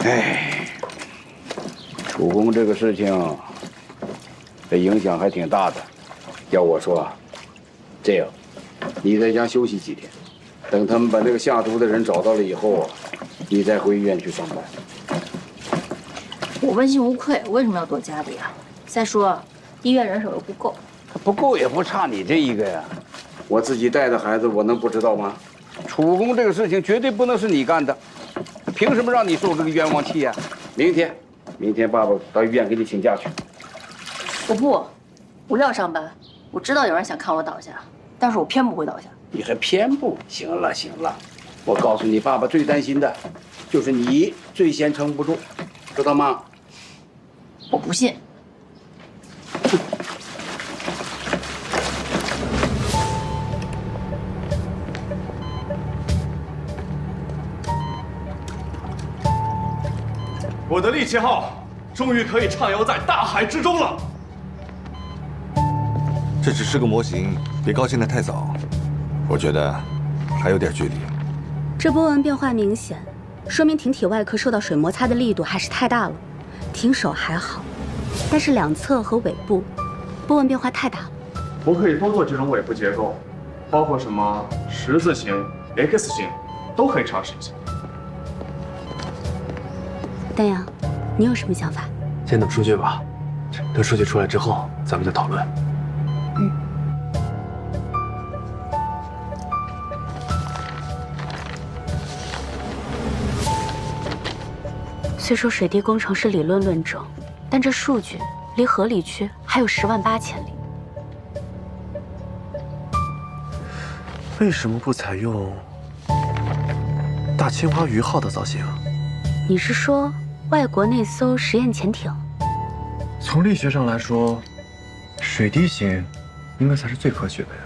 哎，楚公这个事情，这影响还挺大的。要我说，这样，你在家休息几天，等他们把那个下毒的人找到了以后，你再回医院去上班。我问心无愧，我为什么要躲家里啊？再说，医院人手又不够。不够也不差你这一个呀。我自己带的孩子，我能不知道吗？楚公这个事情绝对不能是你干的，凭什么让你受这个冤枉气呀？明天爸爸到医院给你请假去。我要上班。我知道有人想看我倒下，但是我偏不会倒下。你还偏不？行了行了，我告诉你，爸爸最担心的，就是你最先撑不住，知道吗？我不信。我的力气号终于可以畅游在大海之中了。这只是个模型，别高兴得太早。我觉得还有点距离。这波纹变化明显，说明艇体外壳受到水摩擦的力度还是太大了。艇首还好，但是两侧和尾部波纹变化太大了。我可以多做几种尾部结构，包括什么十字形、X 形，都可以尝试一下。丹阳，你有什么想法？先等数据吧，等数据出来之后，咱们再讨论。虽说水滴工程是理论论证，但这数据离合理区还有108000里。为什么不采用大青花鱼号的造型？你是说外国那艘实验潜艇？从力学上来说，水滴型应该才是最科学的呀。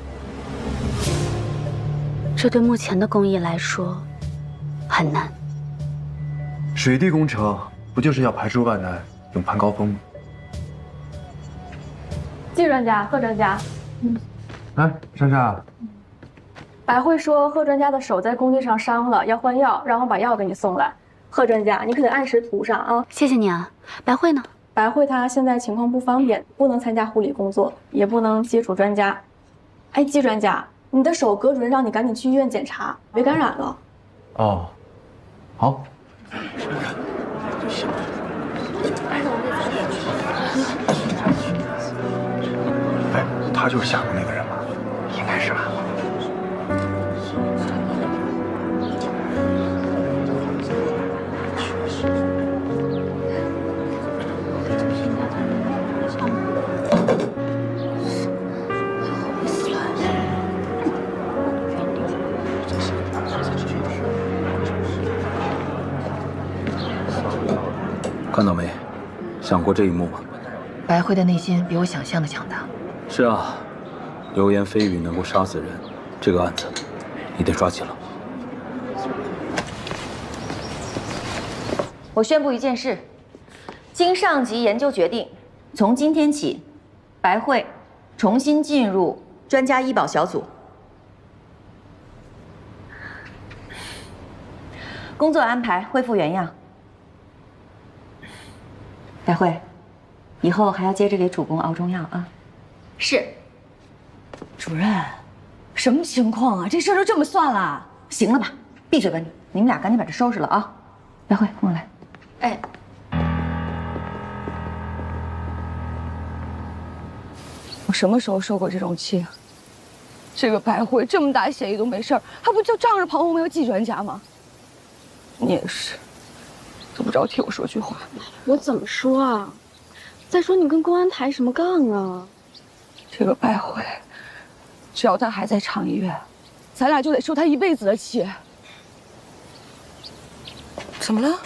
这对目前的工艺来说很难。水滴工程不就是要排除万难，勇攀高峰吗？季专家、贺专家，哎，珊珊，白慧说贺专家的手在工地上伤了，要换药，让我把药给你送来。贺专家，你可得按时涂上啊！谢谢你啊。白慧呢？白慧她现在情况不方便，不能参加护理工作，也不能接触专家。哎，季专家，你的手葛主任让你赶紧去医院检查，别感染了。哦，好。他就是下毒那个人吧？应该是吧。看到没？想过这一幕吗？白慧的内心比我想象的强大。是啊，流言蜚语能够杀死人，这个案子你得抓紧了。我宣布一件事，经上级研究决定，从今天起，白慧重新进入专家医保小组，工作安排恢复原样。白慧，以后还要接着给主公熬中药啊。是。主任，什么情况啊？这事儿就这么算了？行了吧，闭嘴吧你！你们俩赶紧把这收拾了啊！白慧，跟我来。哎。我什么时候受过这种气啊？这个白慧这么大嫌疑都没事儿，还不就仗着旁红没有季专家吗？你也是，怎么着替我说句话？我怎么说啊？再说你跟公安抬什么杠啊？这个白慧，只要她还在厂医院，咱俩就得受她一辈子的气。怎么了？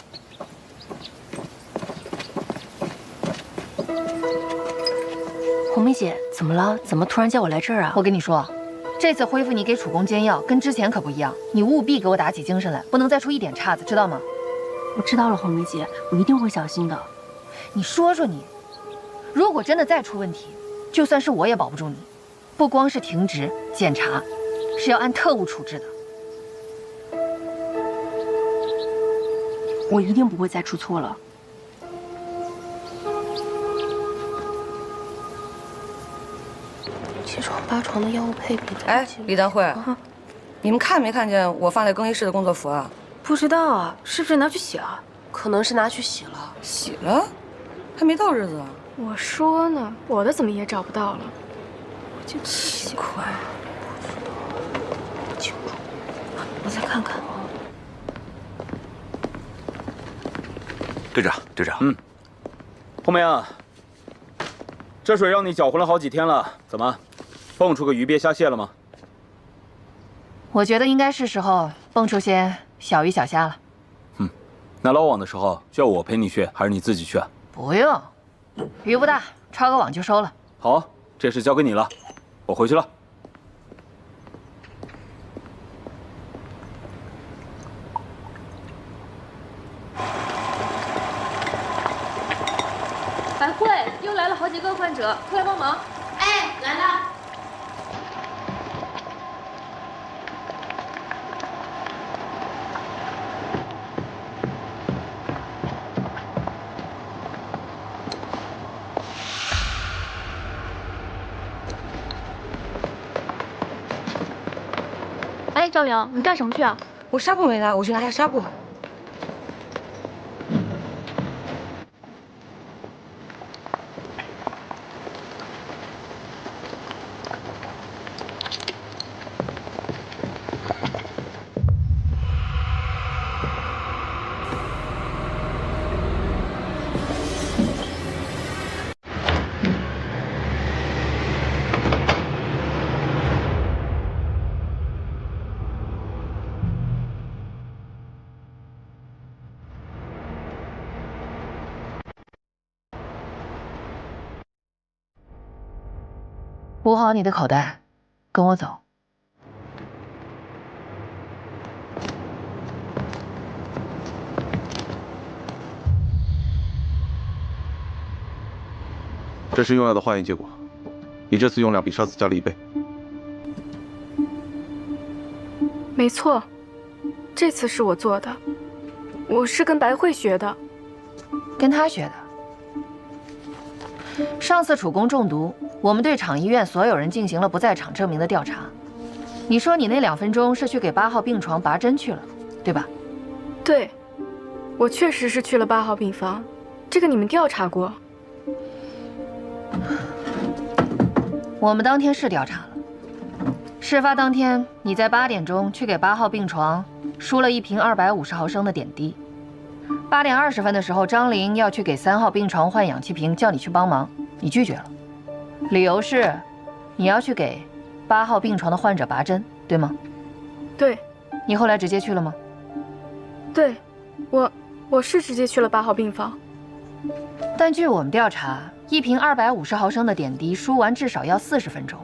红梅姐，怎么了？怎么突然叫我来这儿啊？我跟你说，这次恢复你给楚公煎药，跟之前可不一样，你务必给我打起精神来，不能再出一点岔子，知道吗？我知道了，红梅姐，我一定会小心的。你说说你，如果真的再出问题，就算是我也保不住你。不光是停职检查，是要按特务处置的。我一定不会再出错了。7床8床的药物配比。哎，李丹慧，你们看没看见我放在更衣室的工作服啊？不知道啊，是不是拿去洗了？可能是拿去洗了。洗了？还没到日子啊。我说呢，我的怎么也找不到了？我就奇怪。不清楚，我再看看。队长，队长，红梅啊，这水让你搅浑了好几天了，怎么，蹦出个鱼鳖虾蟹了吗？我觉得应该是时候蹦出些小鱼小虾了。那捞网的时候需要我陪你去，还是你自己去啊？不用，鱼不大，抄个网就收了。好，这事交给你了，我回去了。白慧，又来了好几个患者，快来帮忙！哎，来了。哎，赵阳，你干什么去啊？我纱布没拿，我去拿下纱布。捂好你的口袋，跟我走。这是用药的化验结果，你这次用量比上次加了1倍。没错，这次是我做的，我是跟白慧学的。跟他学的。上次楚公中毒，我们对厂医院所有人进行了不在场证明的调查。你说你那2分钟是去给8号病床拔针去了，对吧？对，我确实是去了8号病房，这个你们调查过。我们当天是调查了。事发当天，你在8点钟去给8号病床输了1瓶250毫升的点滴。8点20分的时候，张玲要去给3号病床换氧气瓶，叫你去帮忙，你拒绝了，理由是你要去给8号病床的患者拔针，对吗？对。你后来直接去了吗？对，我是直接去了8号病房。但据我们调查，1瓶250毫升的点滴输完至少要40分钟。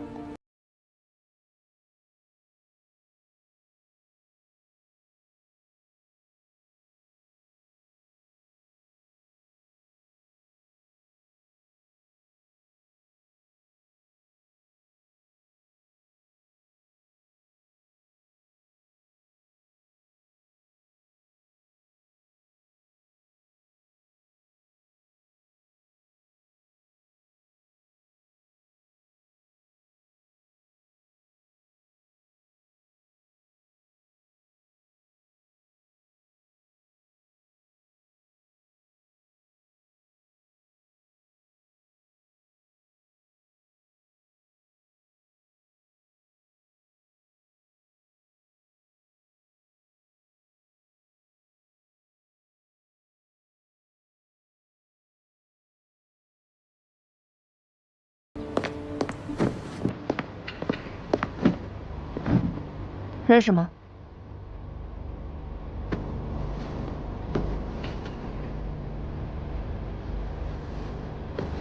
认识吗？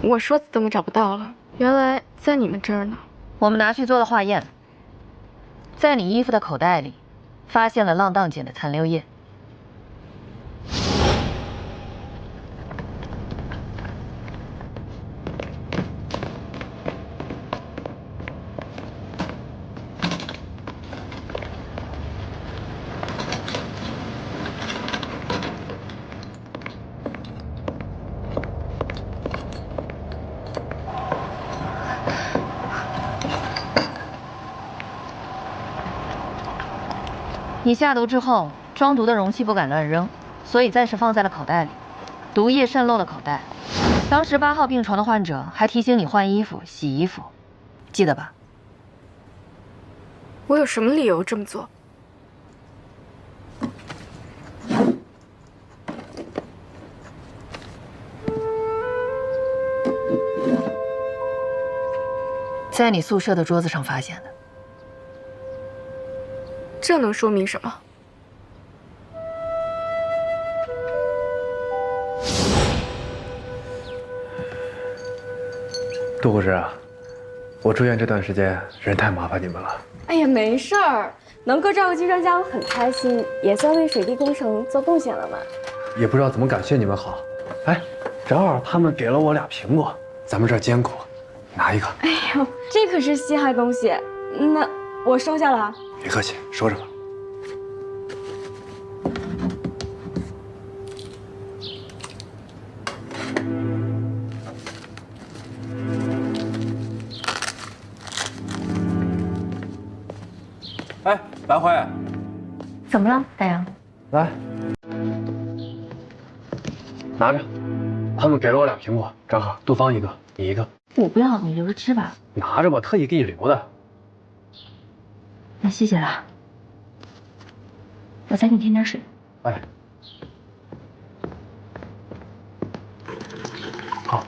我说怎么找不到了？原来在你们这儿呢。我们拿去做了化验，在你衣服的口袋里发现了浪荡碱的残留液。你下毒之后，装毒的容器不敢乱扔，所以暂时放在了口袋里。毒液渗漏了口袋。当时8号病床的患者还提醒你换衣服、洗衣服，记得吧？我有什么理由这么做？在你宿舍的桌子上发现的。这能说明什么？杜护士啊，我住院这段时间真太麻烦你们了。哎呀，没事儿，能够照顾季专家，我很开心，也算为水利工程做贡献了嘛。也不知道怎么感谢你们好。哎，正好他们给了我2苹果，咱们这儿艰苦，拿一个。哎呦，这可是稀罕东西，那我收下了啊。别客气，说着吧。哎，白慧，怎么了，大洋？来，拿着，他们给了我2苹果，正好，杜芳一个，你一个。我不要，你留着吃吧。拿着吧，特意给你留的。那谢谢了，我再给你添点水。哎，好。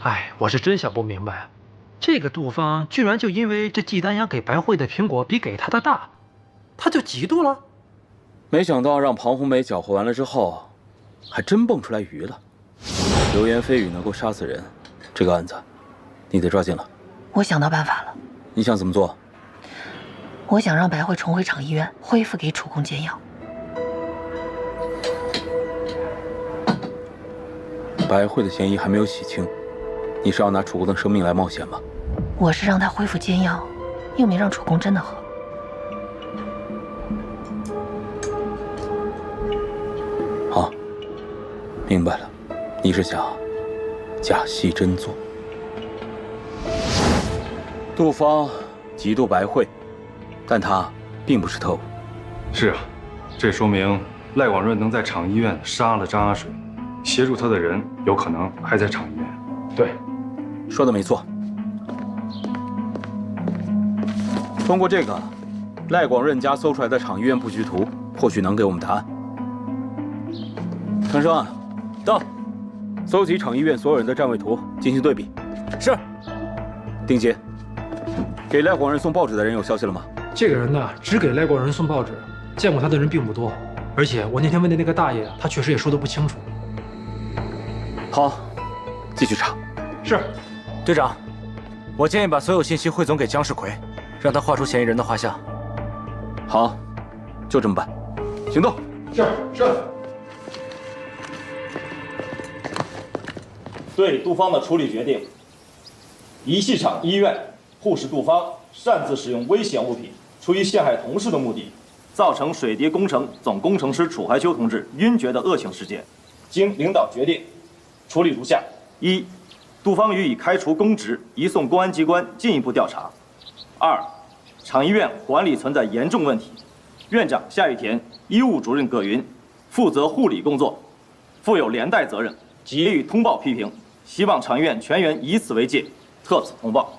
哎，我是真想不明白，这个杜芳居然就因为这季丹阳给白慧的苹果比给他的大，他就嫉妒了。没想到让庞红梅搅和完了之后，还真蹦出来鱼了。流言蜚语能够杀死人，这个案子你得抓紧了。我想到办法了。你想怎么做？我想让白慧重回厂医院，恢复给楚公煎药。白慧的嫌疑还没有洗清，你是要拿楚公的生命来冒险吗？我是让他恢复煎药，又没让楚公真的喝。好，明白了，你是想假戏真做。杜芳嫉妒白慧，但她并不是特务，是啊，这说明赖广润能在厂医院杀了张阿水，协助他的人有可能还在厂医院。对，说的没错。通过这个，赖广润家搜出来的厂医院布局图，或许能给我们答案。陈生，到，搜集厂医院所有人的站位图进行对比。是。丁杰，给赖广润送报纸的人有消息了吗？这个人呢，只给赖广润送报纸，见过他的人并不多。而且我那天问的那个大爷，他确实也说得不清楚。好，继续查。是，队长，我建议把所有信息汇总给姜世奎，让他画出嫌疑人的画像。好，就这么办。行动。是。对杜芳的处理决定：一系厂医院护士杜芳擅自使用危险物品，出于陷害同事的目的，造成水蝶工程总工程师楚怀秋同志晕厥的恶性事件，经领导决定，处理如下：一、杜芳予以开除公职，移送公安机关进一步调查；二、厂医院管理存在严重问题，院长夏玉田、医务主任葛云负责护理工作，负有连带责任，给予通报批评。希望厂医院全员以此为戒，特此通报。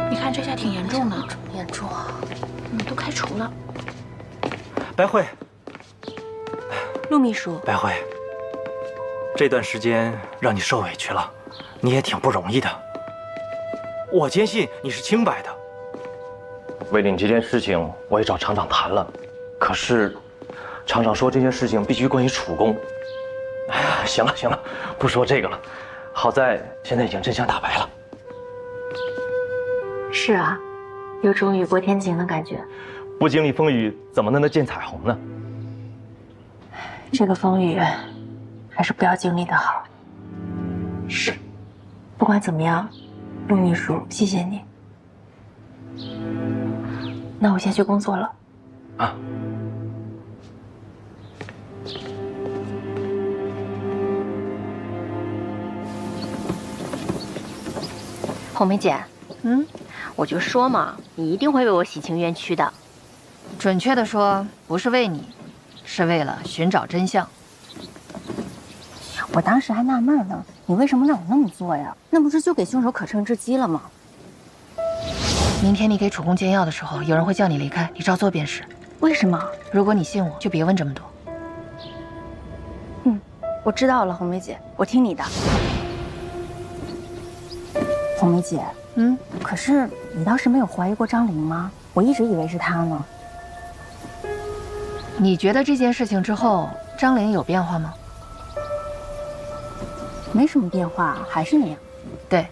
你看这下挺严重的，严重啊！都开除了。白慧，陆秘书，白慧，这段时间让你受委屈了，你也挺不容易的。我坚信你是清白的。为了你这件事情，我也找厂长谈了，可是厂长说这件事情必须关于楚工。哎呀，行了，不说这个了。好在现在已经真相大白了。是啊，有种雨过天晴的感觉。不经历风雨，怎么能见彩虹呢？这个风雨，还是不要经历的好。是。不管怎么样，陆秘书，谢谢你。那我先去工作了。啊。红梅姐，我就说嘛，你一定会为我洗清冤屈的。准确的说，不是为你，是为了寻找真相。我当时还纳闷呢，你为什么让我那么做呀？那不是就给凶手可乘之机了吗？明天你给楚工煎药的时候，有人会叫你离开，你照做便是。为什么？如果你信我，就别问这么多。我知道了，红梅姐，我听你的。红梅姐，可是你当时没有怀疑过张玲吗？我一直以为是她呢。你觉得这件事情之后，张玲有变化吗？没什么变化，还是那样。对，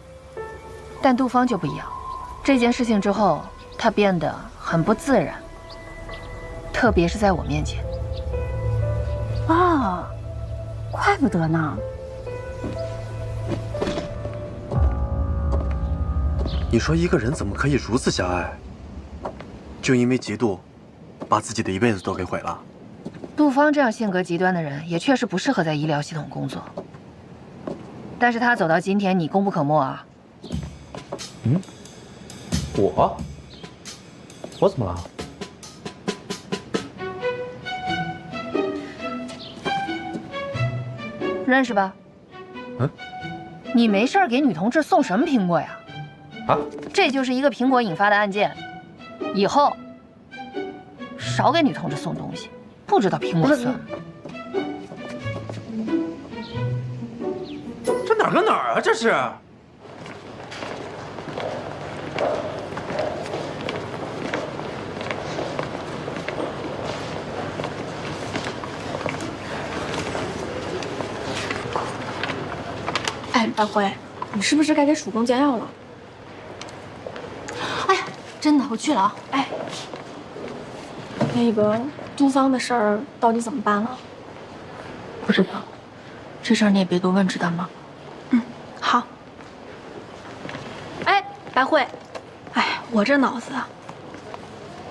但杜芳就不一样。这件事情之后，她变得很不自然，特别是在我面前。啊，怪不得呢。你说一个人怎么可以如此狭隘？就因为嫉妒，把自己的一辈子都给毁了？杜芳这样性格极端的人，也确实不适合在医疗系统工作。但是她走到今天，你功不可没啊。我怎么了？认识吧？你没事给女同志送什么苹果呀？这就是一个苹果引发的案件，以后少给女同志送东西，不知道苹果酸。这哪儿跟哪儿啊？这是。哎，白辉，你是不是该给楚工煎药了？哎呀，真的，我去了啊！哎，那个杜芳的事儿到底怎么办了？不知道，这事儿你也别多问，知道吗？好。哎，白慧，哎，我这脑子啊，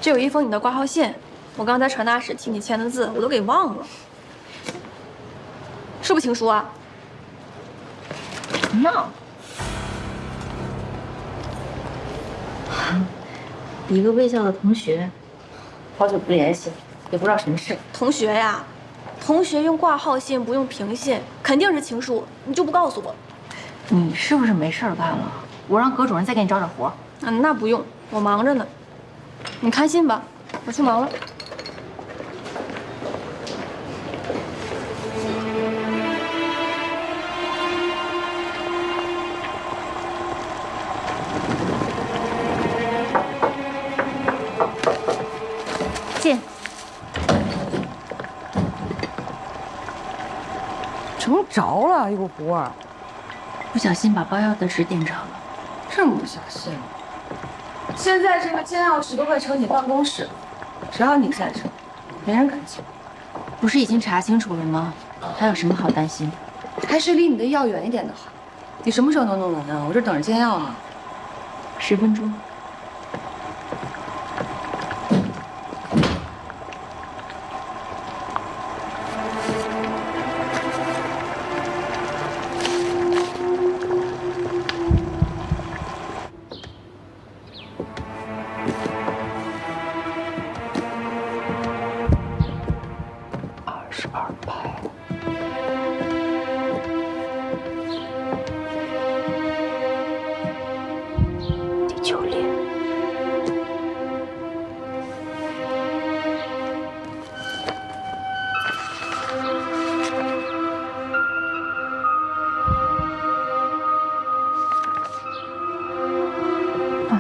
这有一封你的挂号信，我刚才传达室替你签的字，我都给忘了，是不是情书啊？闹。一个卫校的同学，好久不联系了，也不知道什么事。同学呀，同学用挂号信不用平信，肯定是情书，你就不告诉我？你是不是没事干了？我让葛主任再给你找点活。那不用，我忙着呢。你看信吧，我去忙了。进。成着了，有活儿。不小心把包药的纸点着了。这么不小心？现在这个监药室都快成你办公室了，只要你在这，没人敢进。不是已经查清楚了吗？还有什么好担心？还是离你的药远一点的好。你什么时候能弄完啊？我这等着监药呢。10分钟。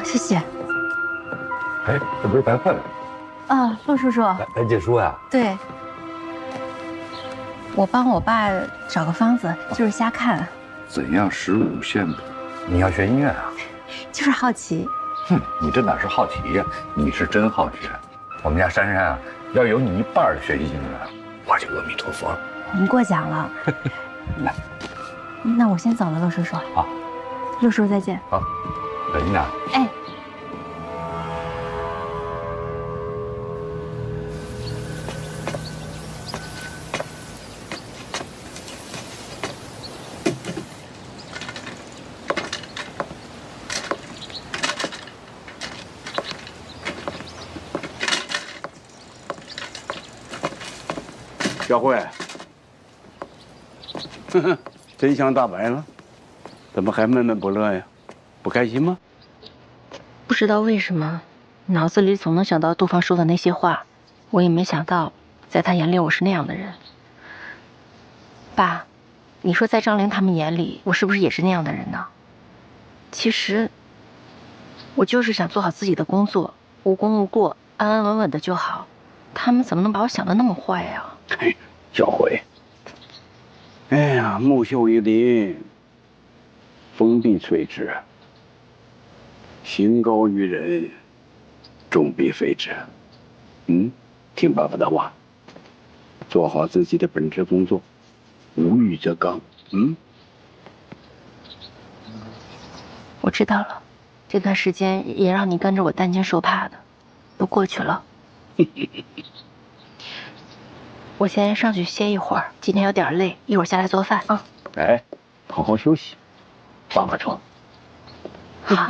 谢谢。哎，这不是白慧吗？啊，陆叔叔，来借书呀？对，我帮我爸找个方子，就是瞎看。怎样使五线谱？你要学音乐啊？就是好奇。哼，你这哪是好奇呀？你是真好学。我们家珊珊啊，要有你一半的学习精神，我就阿弥陀佛了。您过奖了。来，那我先走了，陆叔叔。好，陆叔叔再见。好，小心点。哎。小慧，哼哼，真相大白了，怎么还闷闷不乐呀？不开心吗？不知道为什么，脑子里总能想到杜芳说的那些话。我也没想到，在他眼里我是那样的人。爸，你说在张玲他们眼里，我是不是也是那样的人呢？其实，我就是想做好自己的工作，无功无过，安安稳稳的就好。他们怎么能把我想的那么坏呀？嘿，小慧，哎呀，木秀于林，风必摧之；行高于人，终必废之。听爸爸的话，做好自己的本职工作，无欲则刚。我知道了，这段时间也让你跟着我担惊受怕的，都过去了。我先上去歇一会儿，今天有点累，一会儿下来做饭啊。哎，好好休息，帮个床。好。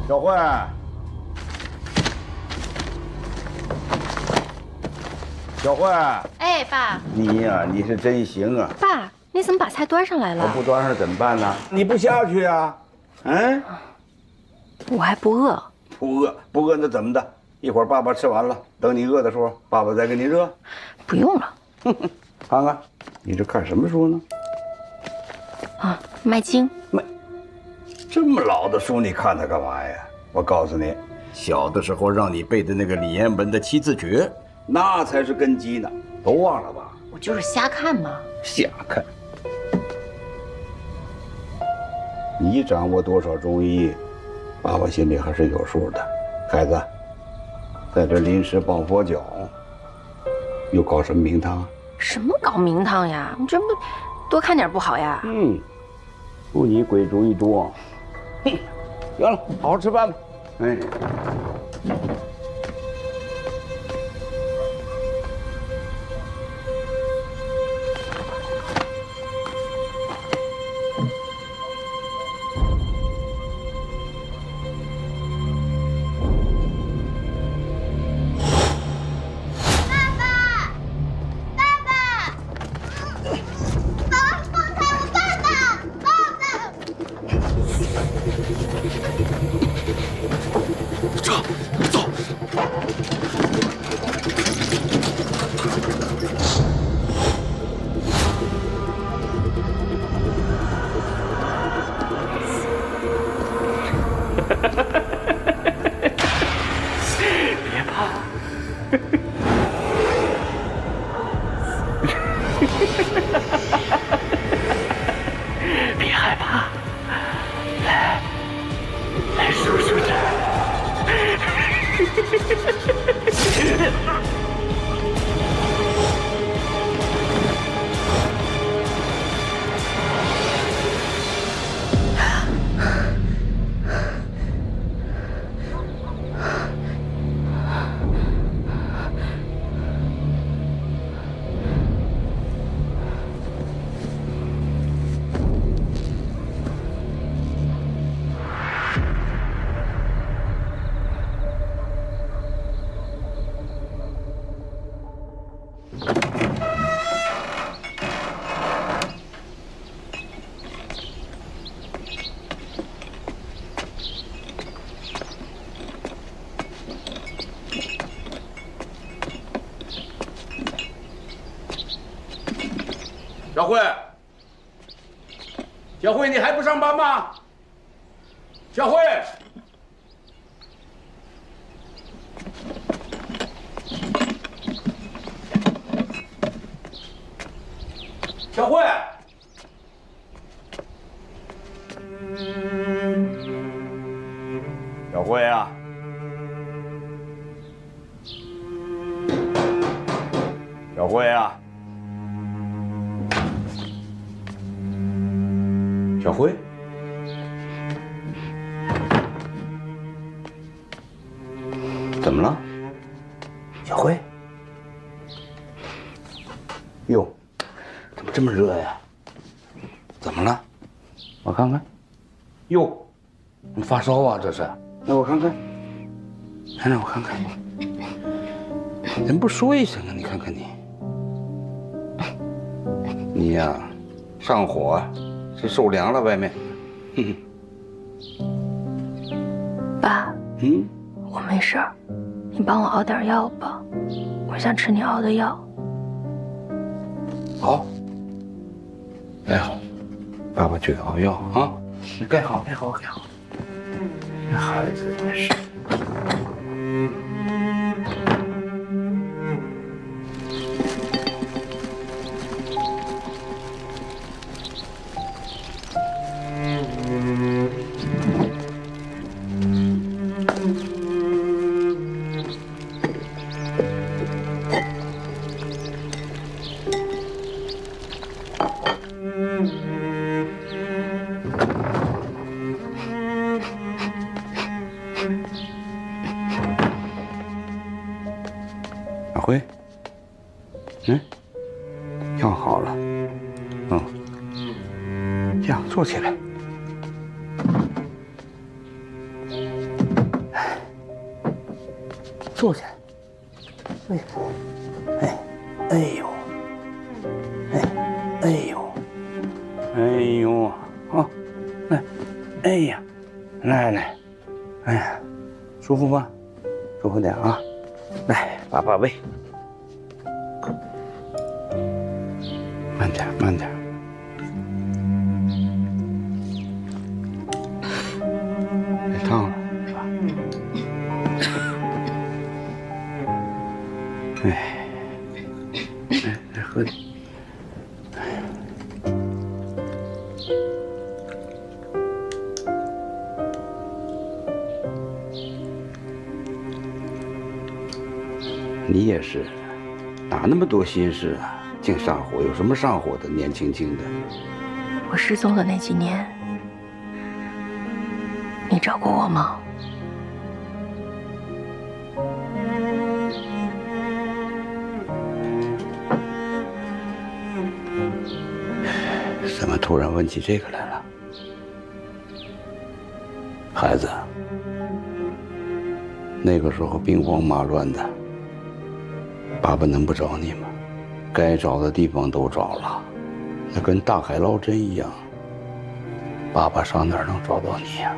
小慧，小慧，哎，爸，你呀，你是真行啊！爸，你怎么把菜端上来了？我不端上怎么办呢？你不下去啊？我还不饿。不饿那怎么的？一会儿爸爸吃完了，等你饿的时候，爸爸再给你热。不用了。看看，你这看什么书呢？啊，《麦经》。这么老的书你看它干嘛呀？我告诉你，小的时候让你背的那个李彦文的七字诀，那才是根基呢，都忘了吧？我就是瞎看嘛。瞎看。你掌握多少中医，爸爸心里还是有数的。孩子，在这临时抱佛脚，又搞什么名堂？什么搞名堂呀？你这不多看点不好呀？图你鬼主意多。哼，行了，好好吃饭吧。哎。别怕，别害怕，来叔叔这儿。小慧，小慧，你还不上班吗？小慧，小慧，小慧啊！小慧啊！小辉，怎么了？小辉，哟，怎么这么热呀？怎么了？我看看。哟，你发烧啊？这是？那我看看。让我看看。怎么不说一声啊？你看看你，你呀，上火啊。是受凉了，外面。爸，我没事儿，你帮我熬点药吧，我想吃你熬的药。好，盖好，爸爸去熬药啊。你盖好，盖好，盖好。这孩子真是。小辉，药好了，这样坐起来，坐起来，哎呦，哎呦，哎呦，好，来，哎呀，来，哎呀，舒服吗？舒服点啊，来，爸爸喂。慢点，慢点。别烫了，是吧？来喝点。你也是，哪那么多心事啊？净上火，有什么上火的？年轻轻的。我失踪的那几年，你找过我吗？怎么突然问起这个来了？孩子，那个时候兵荒马乱的，爸爸能不找你吗？该找的地方都找了，那跟大海捞针一样。爸爸上哪儿能找到你呀？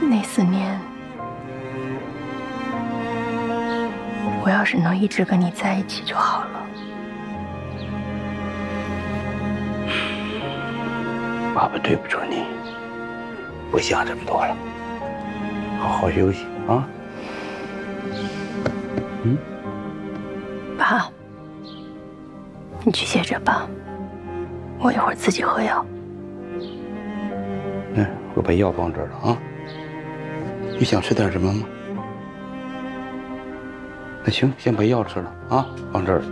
那4年，我要是能一直跟你在一起就好了。爸爸对不住你，不想这么多了，好好休息啊。爸，你去歇着吧，我一会儿自己喝药。我把药放这儿了啊。你想吃点什么吗？那行，先把药吃了啊，放这儿。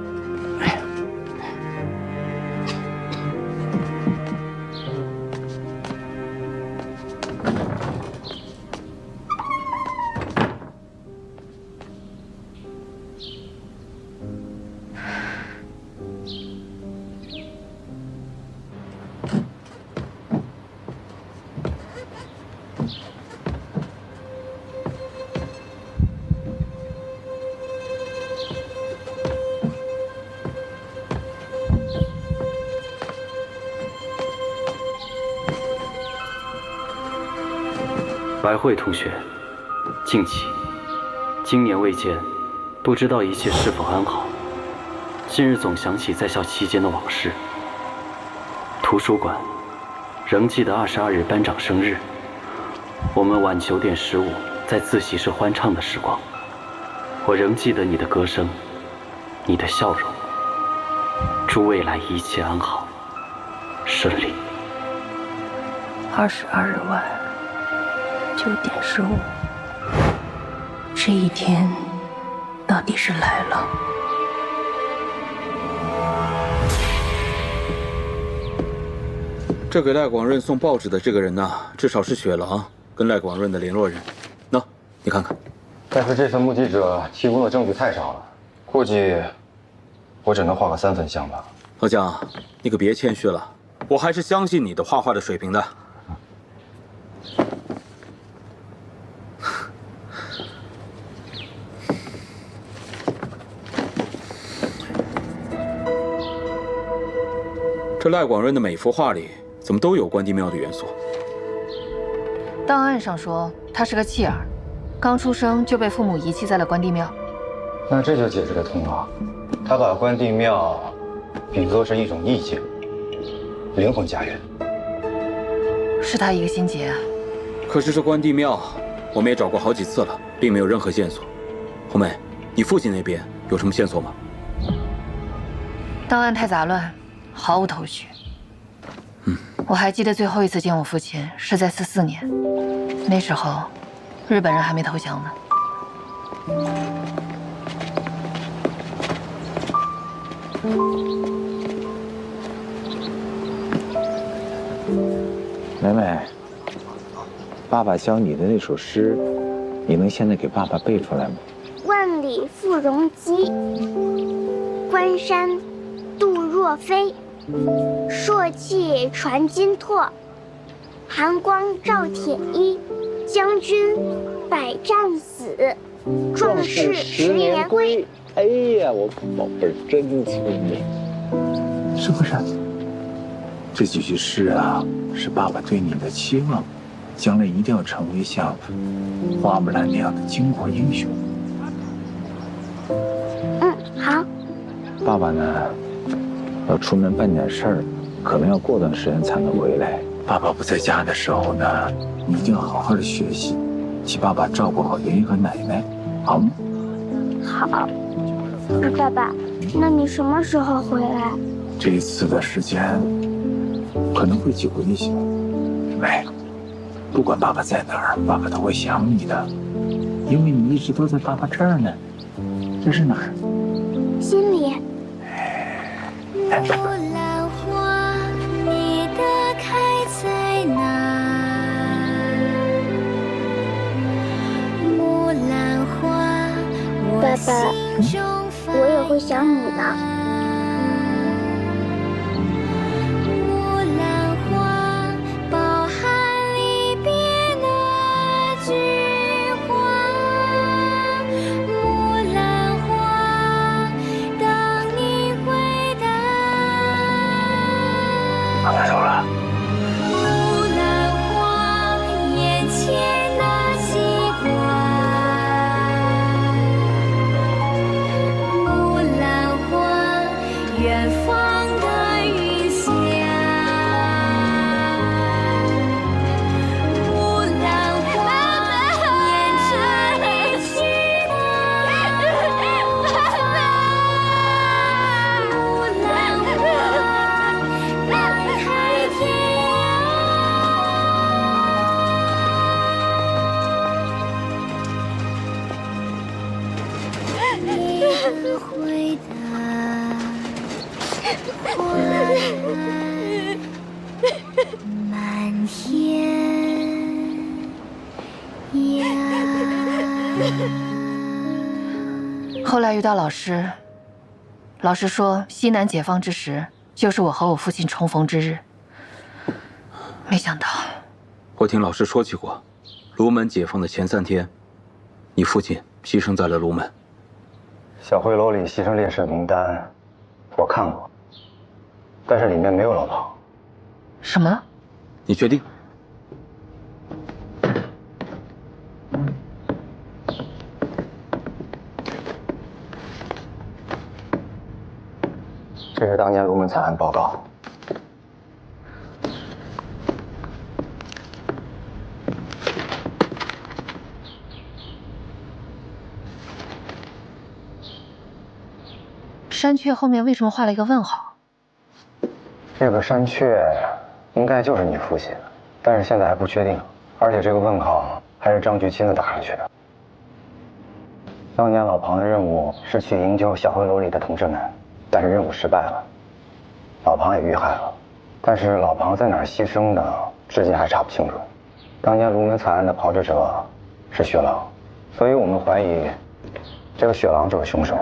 白慧同学，静琪，今年未见，不知道一切是否安好。近日总想起在校期间的往事。图书馆，仍记得22日班长生日，我们晚9点15在自习室欢唱的时光。我仍记得你的歌声，你的笑容。祝未来一切安好，顺利。22日晚9点15，这一天到底是来了。这给赖广润送报纸的这个人呢，至少是雪狼跟赖广润的联络人。喏，你看看。但是这份目击者提供的证据太少了，估计我只能画个3分像吧。老蒋，你可别谦虚了，我还是相信你的画画的水平的。这赖广润的每幅画里怎么都有关帝庙的元素？档案上说他是个弃儿，刚出生就被父母遗弃在了关帝庙。那这就解释得通了，他把关帝庙比作是一种意境，灵魂家园。是他一个心结啊。可是这关帝庙，我们也找过好几次了，并没有任何线索。红梅，你父亲那边有什么线索吗？档案太杂乱，毫无头绪。我还记得最后一次见我父亲是在44年，那时候日本人还没投降呢。梅梅，爸爸教你的那首诗，你能现在给爸爸背出来吗？万里赴戎机，关山度若飞。朔气传金柝，寒光照铁衣。将军百战死，壮士10年归。哎呀，我宝贝儿真聪明，是不是？这几句诗啊，是爸爸对你的期望，将来一定要成为像花木兰那样的巾帼英雄。好。爸爸呢，要出门办点事儿，可能要过段时间才能回来。爸爸不在家的时候呢，你一定要好好的学习，替爸爸照顾好爷爷和奶奶，好吗？好。爸爸，那你什么时候回来？这一次的时间可能会久一些。喂，不管爸爸在哪儿，爸爸都会想你的，因为你一直都在爸爸这儿呢。这是哪儿？心里。木兰花，你的开在哪？木兰花，爸爸，我也会想你的。木兰花，饱含离别那句话。木兰花，当你回答。放手了。木兰花，眼前那西瓜。木兰花，远方的云霞。木兰花，沿着你去的路木兰花，迈开天涯。你的回答，花儿满天涯。后来遇到老师，老师说西南解放之时，就是我和我父亲重逢之日。没想到，我听老师说起过，卢门解放的前3天，你父亲牺牲在了卢门。小灰楼里牺牲烈士名单，我看过，但是里面没有老庞。什么？你确定？这是当年卢门惨案报告。山雀后面为什么画了一个问号？这个山雀应该就是你父亲，但是现在还不确定，而且这个问号还是张局亲自打上去的。当年老庞的任务是去营救小灰楼里的同志们，但是任务失败了，老庞也遇害了，但是老庞在哪儿牺牲的，至今还查不清楚。当年卢门惨案的炮制者是雪狼，所以我们怀疑这个雪狼就是凶手。